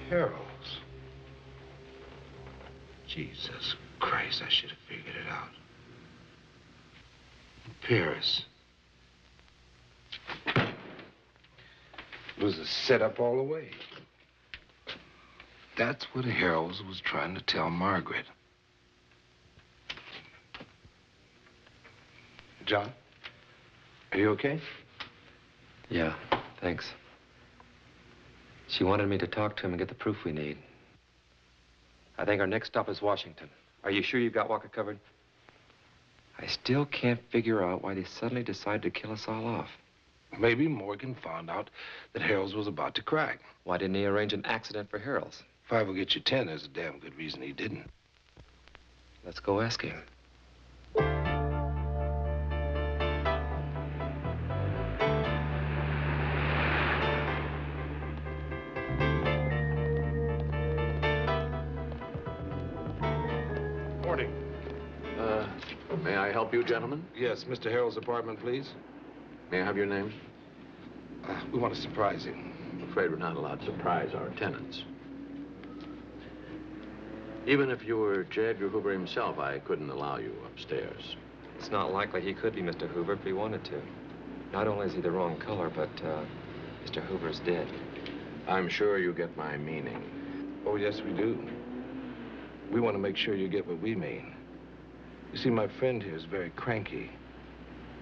Harold's. Jesus Christ, I should have figured it out. Paris. It was a setup all the way. That's what Harold's was trying to tell Margaret. John, are you okay? Yeah, thanks. She wanted me to talk to him and get the proof we need. I think our next stop is Washington. Are you sure you've got Walker covered? I still can't figure out why they suddenly decided to kill us all off. Maybe Morgan found out that Harold's was about to crack. Why didn't he arrange an accident for Harold's? 5 will get you 10. There's a damn good reason he didn't. Let's go ask him. Morning. May I help you, gentlemen? Yes, Mr. Harold's apartment, please. May I have your names? We want to surprise him. I'm afraid we're not allowed to surprise our tenants. Even if you were J. Edgar Hoover himself, I couldn't allow you upstairs. It's not likely he could be Mr. Hoover if he wanted to. Not only is he the wrong color, but Mr. Hoover's dead. I'm sure you get my meaning. Oh, yes, we do. We want to make sure you get what we mean. You see, my friend here is very cranky.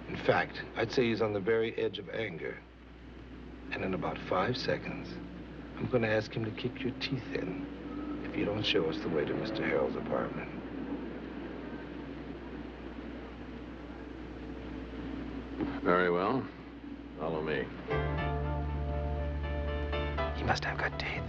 In fact, I'd say he's on the very edge of anger. And in about 5 seconds, I'm going to ask him to kick your teeth in if you don't show us the way to Mr. Harold's apartment. Very well. Follow me. He must have good teeth.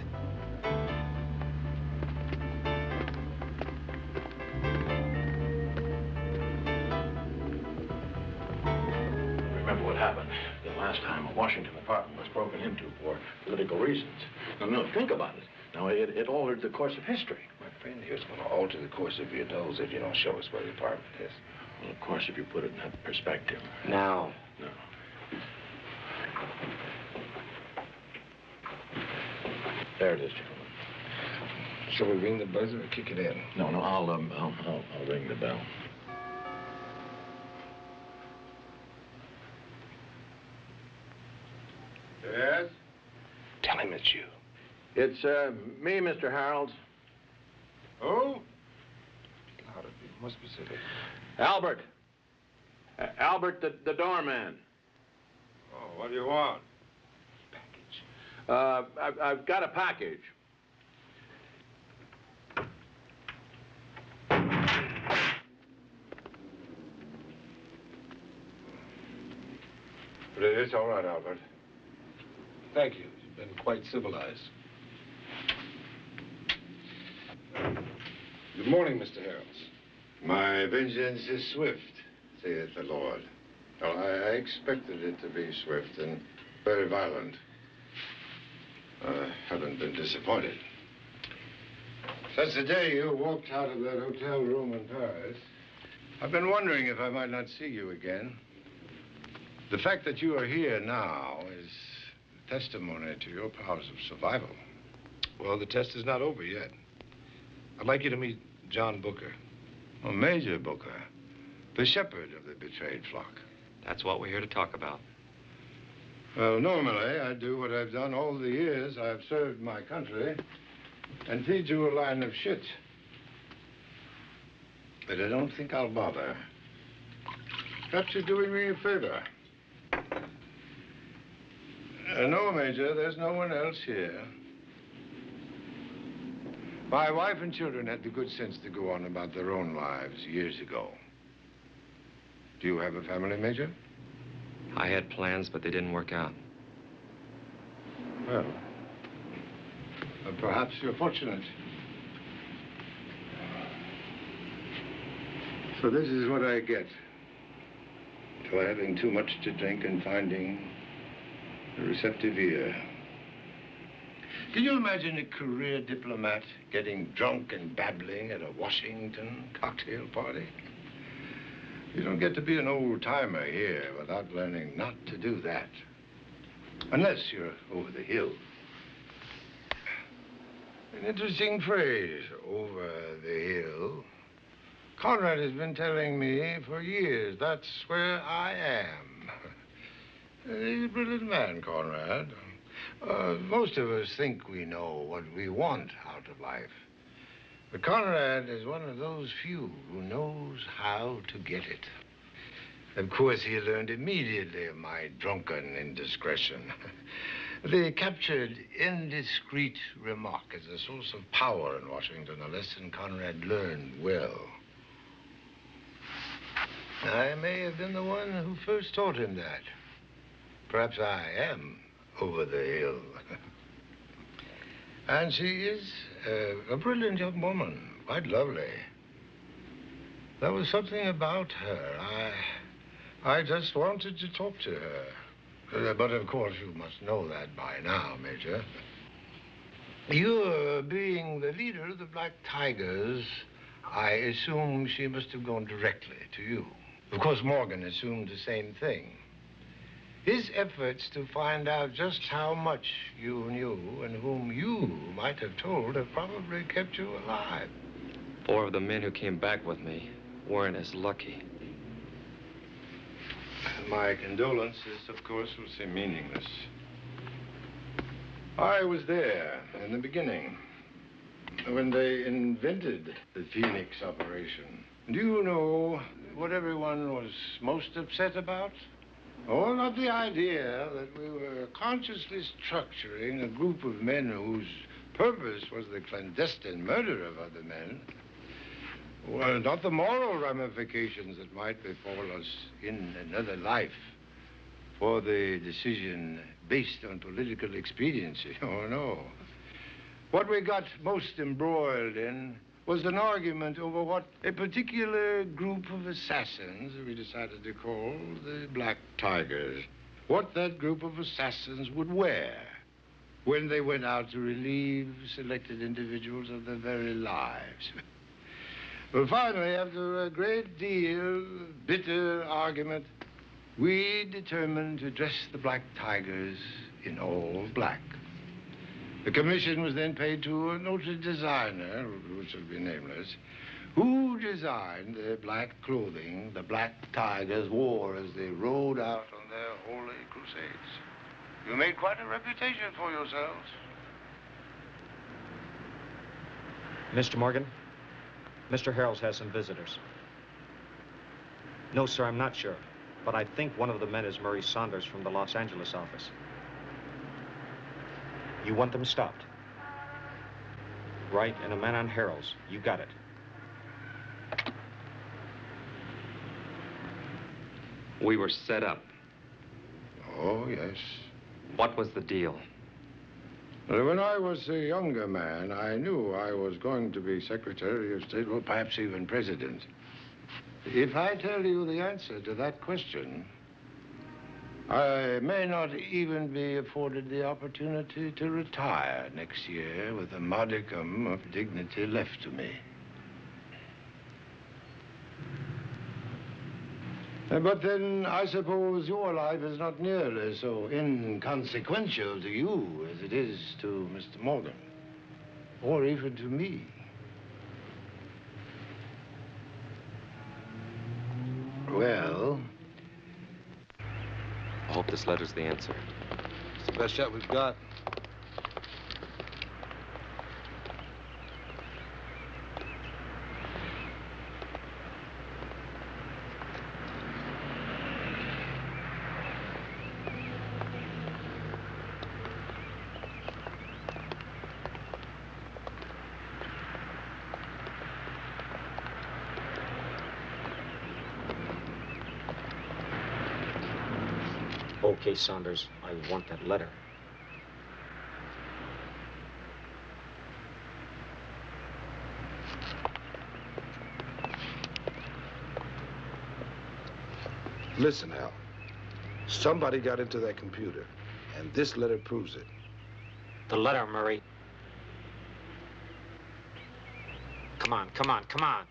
Remember what happened the last time a Washington apartment was broken into for political reasons. No, think about it. Now, it altered the course of history. My friend here's going to alter the course of your nose if you don't show us where the apartment is. Well, of course, if you put it in that perspective. Now. No. There it is, gentlemen. Shall we ring the buzzer or kick it in? No, I'll ring the bell. Yes? Tell him it's you. It's, me, Mr. Harold. Who? Louder, be more specific. Albert. Albert, the doorman. Oh, what do you want? I've got a package. But it's all right, Albert. Thank you. You've been quite civilized. Good morning, Mr. Harold. My vengeance is swift, saith the Lord. Well, I expected it to be swift and very violent. I haven't been disappointed. Since the day you walked out of that hotel room in Paris, I've been wondering if I might not see you again. The fact that you are here now is testimony to your powers of survival. Well, the test is not over yet. I'd like you to meet John Booker. Oh, Major Booker, the shepherd of the betrayed flock. That's what we're here to talk about. Well, normally, I do what I've done all the years I've served my country and feed you a line of shit. But I don't think I'll bother. Perhaps you're doing me a favor. No, Major, there's no one else here. My wife and children had the good sense to go on about their own lives years ago. Do you have a family, Major? I had plans, but they didn't work out. Well, perhaps you're fortunate. So this is what I get for having too much to drink and finding a receptive ear. Can you imagine a career diplomat getting drunk and babbling at a Washington cocktail party? You don't get to be an old-timer here without learning not to do that. Unless you're over the hill. An interesting phrase, over the hill. Conrad has been telling me for years that's where I am. He's a brilliant man, Conrad. Most of us think we know what we want out of life. But Conrad is one of those few who knows how to get it. Of course, he learned immediately of my drunken indiscretion. The captured indiscreet remark is a source of power in Washington, a lesson Conrad learned well. I may have been the one who first taught him that. Perhaps I am over the hill. And she is a brilliant young woman, quite lovely. There was something about her. I just wanted to talk to her. But of course, you must know that by now, Major. You being the leader of the Black Tigers, I assume she must have gone directly to you. Of course, Morgan assumed the same thing. His efforts to find out just how much you knew and whom you might have told have probably kept you alive. 4 of the men who came back with me weren't as lucky. My condolences, of course, will seem meaningless. I was there in the beginning. when they invented the Phoenix operation. Do you know what everyone was most upset about? Oh, not the idea that we were consciously structuring a group of men whose purpose was the clandestine murder of other men. Well, not the moral ramifications that might befall us in another life for the decision based on political expediency. Oh, no. What we got most embroiled in was an argument over what a particular group of assassins we decided to call the Black Tigers, what that group of assassins would wear when they went out to relieve selected individuals of their very lives. Well, finally, after a great deal of bitter argument, we determined to dress the Black Tigers in all black. The commission was then paid to a noted designer, who shall be nameless, who designed the black clothing the Black Tigers wore as they rode out on their holy crusades. You made quite a reputation for yourselves. Mr. Morgan, Mr. Harrells has some visitors. No, sir, I'm not sure. But I think one of the men is Murray Saunders from the Los Angeles office. You want them stopped? Right, and a man on Harrells. You got it. We were set up. Oh, yes. What was the deal? Well, when I was a younger man, I knew I was going to be Secretary of State, well, perhaps even President. If I tell you the answer to that question, I may not even be afforded the opportunity to retire next year with a modicum of dignity left to me. But then I suppose your life is not nearly so inconsequential to you as it is to Mr. Morgan, or even to me. Well, I hope this letter's the answer. It's the best shot we've got. Okay, Saunders, I want that letter. Listen, Al. Somebody got into that computer, and this letter proves it. The letter, Murray. Come on, come on, come on.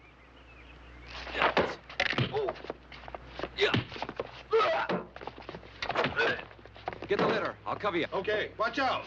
Get the letter. I'll cover you. Okay, watch out.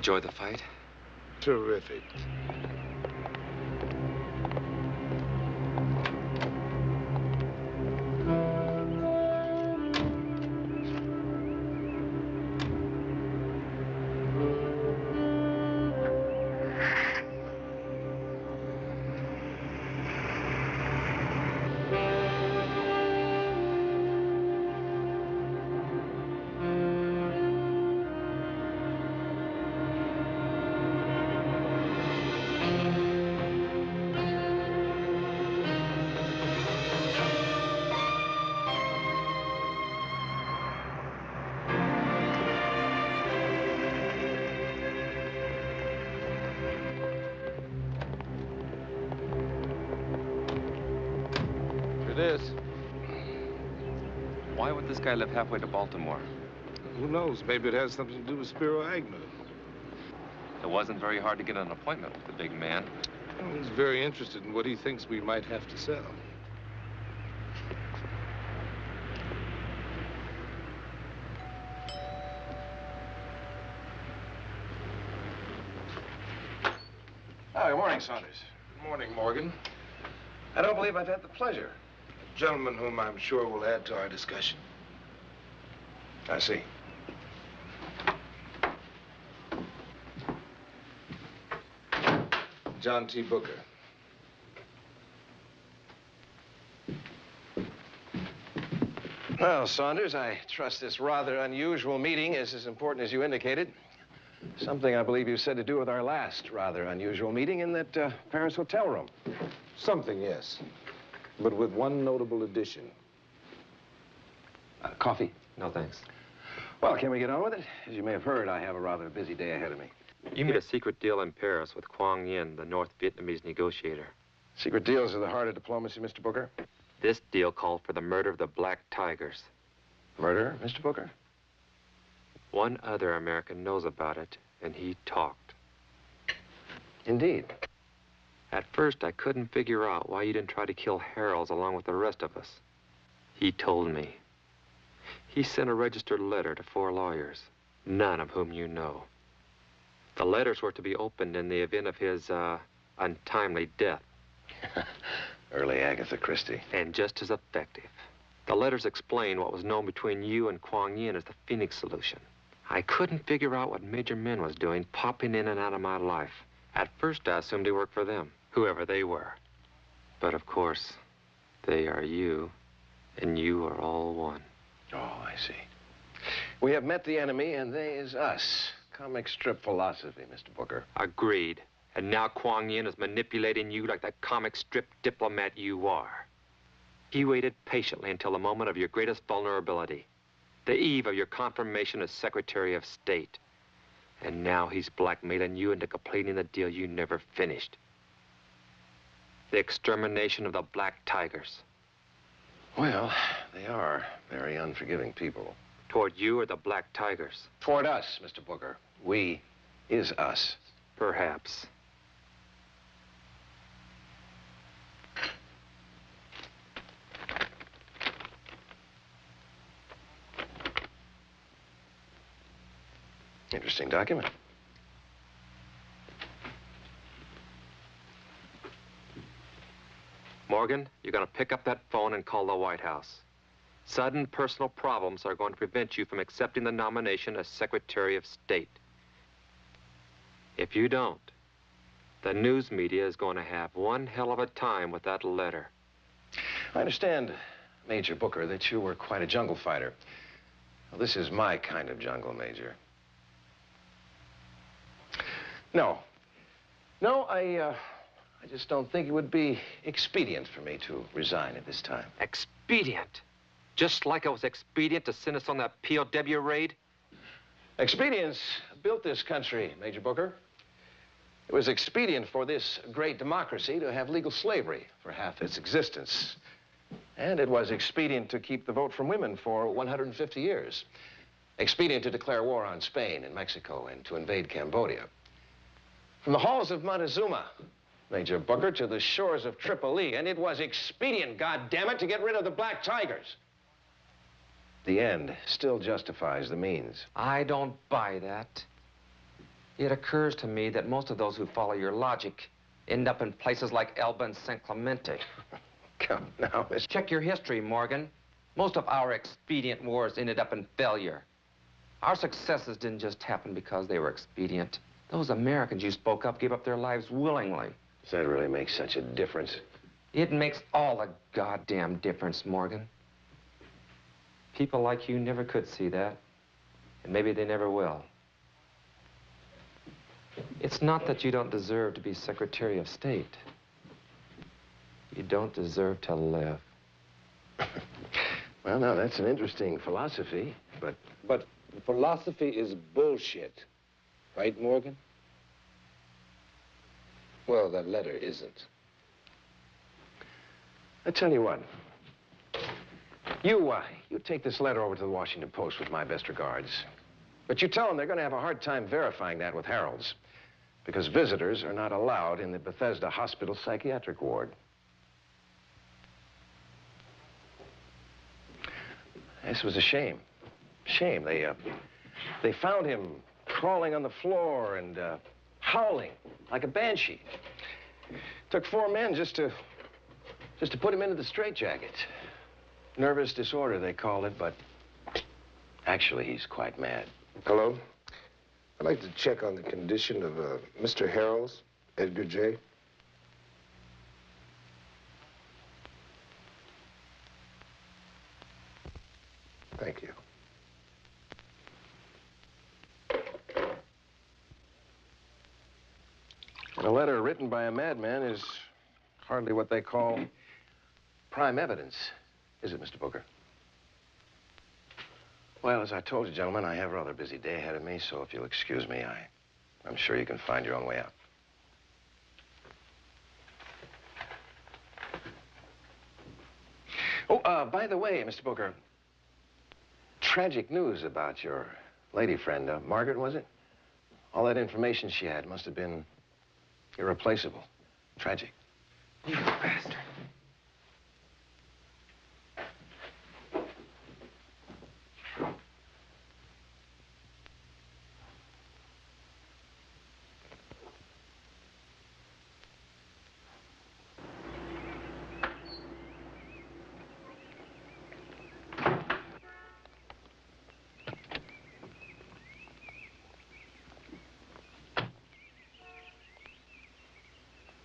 Enjoy the fight? Terrific. It is. Why would this guy live halfway to Baltimore? Who knows? Maybe it has something to do with Spiro Agnew. It wasn't very hard to get an appointment with the big man. Well, he's very interested in what he thinks we might have to sell. Oh, good morning, Saunders. Good morning, Morgan. I don't believe I've had the pleasure. A gentleman whom I'm sure will add to our discussion. I see. John T. Booker. Well, Saunders, I trust this rather unusual meeting is as important as you indicated. Something I believe you said to do with our last rather unusual meeting in that Paris hotel room. Something, yes. But with one notable addition. Coffee? No, thanks. Well, can we get on with it? As you may have heard, I have a rather busy day ahead of me. You made a secret deal in Paris with Quang Yin, the North Vietnamese negotiator. Secret deals are the heart of diplomacy, Mr. Booker. This deal called for the murder of the Black Tigers. Murder, Mr. Booker? One other American knows about it, and he talked. Indeed. At first, I couldn't figure out why you didn't try to kill Harold along with the rest of us. He told me. He sent a registered letter to 4 lawyers, none of whom you know. The letters were to be opened in the event of his, untimely death. Early Agatha Christie. And just as effective. The letters explain what was known between you and Quang Yin as the Phoenix solution. I couldn't figure out what Major Min was doing, popping in and out of my life. At first, I assumed he worked for them, whoever they were. But of course, they are you, and you are all one. Oh, I see. We have met the enemy, and they is us. Comic strip philosophy, Mr. Booker. Agreed. And now Quang Yin is manipulating you like the comic strip diplomat you are. He waited patiently until the moment of your greatest vulnerability, the eve of your confirmation as Secretary of State. And now he's blackmailing you into completing the deal you never finished. The extermination of the Black Tigers. Well, they are very unforgiving people. Toward you or the Black Tigers? Toward us, Mr. Booker. We is us. Perhaps. Interesting document. Morgan, you're going to pick up that phone and call the White House. Sudden personal problems are going to prevent you from accepting the nomination as Secretary of State. If you don't, the news media is going to have one hell of a time with that letter. I understand, Major Booker, that you were quite a jungle fighter. Well, this is my kind of jungle, Major. No. No, I just don't think it would be expedient for me to resign at this time. Expedient? Just like it was expedient to send us on that POW raid? Expedience built this country, Major Booker. It was expedient for this great democracy to have legal slavery for half its existence. And it was expedient to keep the vote from women for 150 years. Expedient to declare war on Spain and Mexico and to invade Cambodia. From the halls of Montezuma, Major Booker, to the shores of Tripoli, and it was expedient, goddammit, to get rid of the Black Tigers. The end still justifies the means. I don't buy that. It occurs to me that most of those who follow your logic end up in places like Elba and San Clemente. Come now, Miss... Check your history, Morgan. Most of our expedient wars ended up in failure. Our successes didn't just happen because they were expedient. Those Americans you spoke of gave up their lives willingly. Does that really make such a difference? It makes all the goddamn difference, Morgan. People like you never could see that, and maybe they never will. It's not that you don't deserve to be Secretary of State. You don't deserve to live. Well, now, that's an interesting philosophy, but... But philosophy is bullshit. Right, Morgan? Well, that letter isn't. I tell you what. You take this letter over to the Washington Post with my best regards. But you tell them they're going to have a hard time verifying that with Harold's, because visitors are not allowed in the Bethesda Hospital psychiatric ward. This was a shame. Shame. They found him crawling on the floor and howling like a banshee. Took 4 men just to put him into the straitjacket. Nervous disorder, they called it, but actually, he's quite mad. Hello? I'd like to check on the condition of Mr. Harrells, Edgar J. Thank you. And a letter written by a madman is hardly what they call prime evidence, is it, Mr. Booker? Well, as I told you, gentlemen, I have a rather busy day ahead of me, so if you'll excuse me, I'm sure you can find your own way out. Oh, by the way, Mr. Booker, tragic news about your lady friend, Margaret, was it? All that information she had must have been irreplaceable. Tragic. You bastard.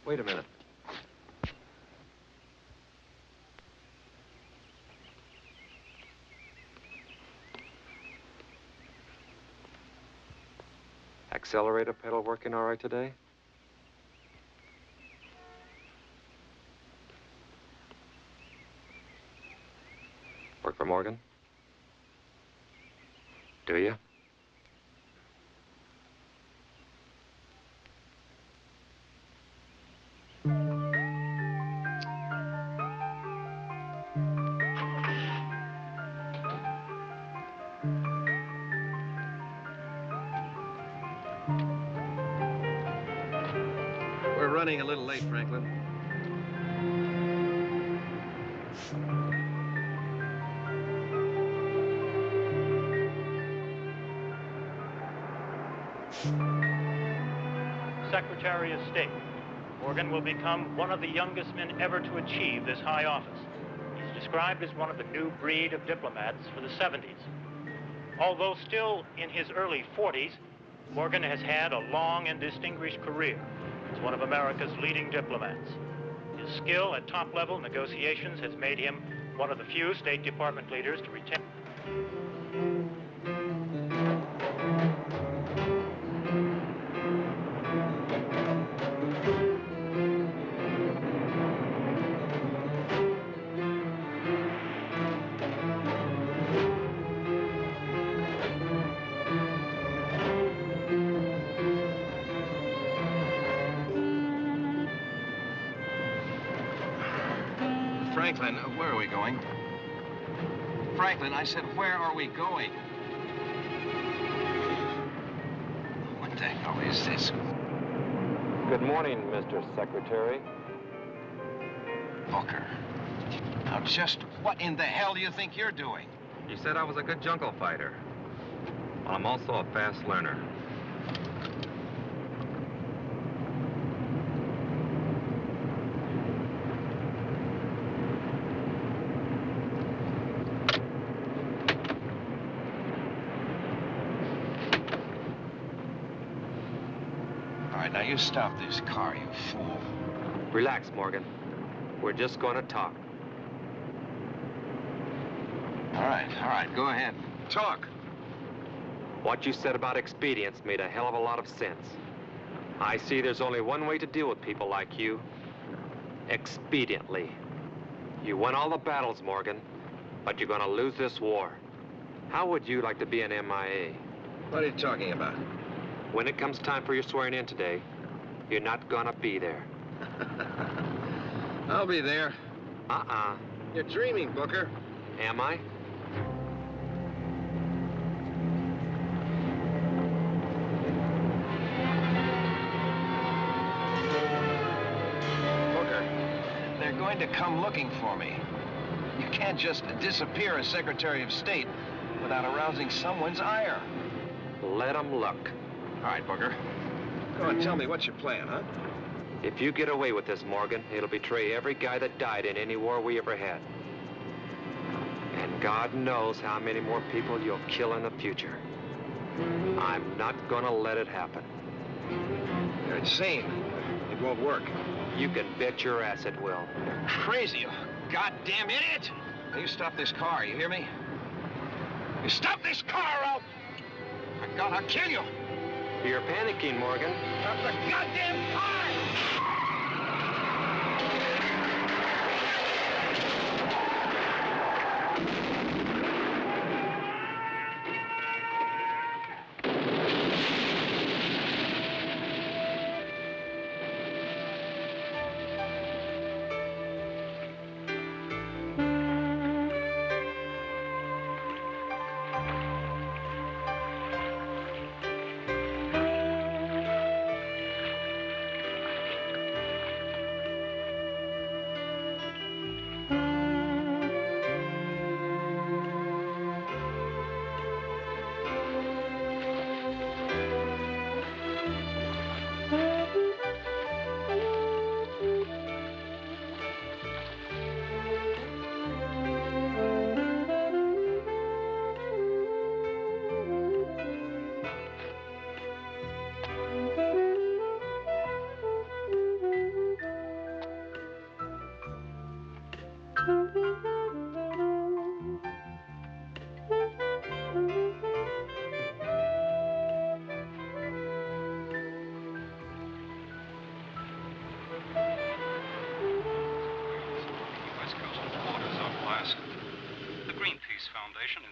Wait a minute. Accelerator pedal working all right today? Work for Morgan? Do you? We're running a little late, Franklin. Secretary of State. Morgan will become one of the youngest men ever to achieve this high office. He's described as one of the new breed of diplomats for the 70s. Although still in his early 40s, Morgan has had a long and distinguished career as one of America's leading diplomats. His skill at top-level negotiations has made him one of the few State Department leaders to retain. Franklin, where are we going? Franklin, I said, where are we going? What the hell is this? Good morning, Mr. Secretary. Booker. Now, just what in the hell do you think you're doing? You said I was a good jungle fighter. Well, I'm also a fast learner. Now, you stop this car, you fool. Relax, Morgan. We're just going to talk. All right, go ahead. Talk. What you said about expedience made a hell of a lot of sense. I see there's only one way to deal with people like you. Expediently. You won all the battles, Morgan, but you're going to lose this war. How would you like to be an MIA? What are you talking about? When it comes time for your swearing in today, you're not gonna be there. I'll be there. Uh-uh. You're dreaming, Booker. Am I? They're going to come looking for me. You can't just disappear as Secretary of State without arousing someone's ire. Let them look. All right, Booker. Go on, tell me, what's your plan, huh? If you get away with this, Morgan, it'll betray every guy that died in any war we ever had. And God knows how many more people you'll kill in the future. I'm not gonna let it happen. You're insane. It won't work. You can bet your ass it will. Crazy, you goddamn idiot! Now, you stop this car, you hear me? You stop this car, I'll kill you! You're panicking, Morgan. Stop the goddamn car!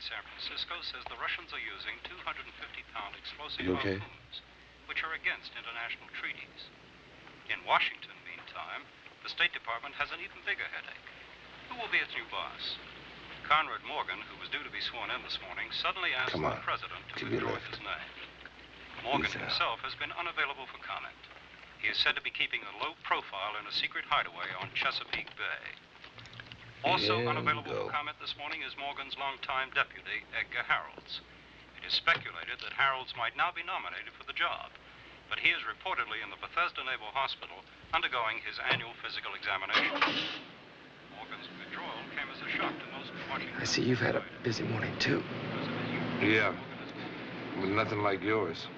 San Francisco says the Russians are using 250-pound explosive You okay? harpoons, which are against international treaties. In Washington, meantime, the State Department has an even bigger headache. Who will be its new boss? Conrad Morgan, who was due to be sworn in this morning, suddenly asked the president to withdraw his name. Morgan himself has been unavailable for comment. He is said to be keeping a low profile in a secret hideaway on Chesapeake Bay. Also unavailable for comment this morning is Morgan's longtime deputy, Edgar Harolds. It is speculated that Harolds might now be nominated for the job, but he is reportedly in the Bethesda Naval Hospital undergoing his annual physical examination. Morgan's withdrawal came as a shock to most Washington. I see you've had a busy morning, too. Yeah, but nothing like yours.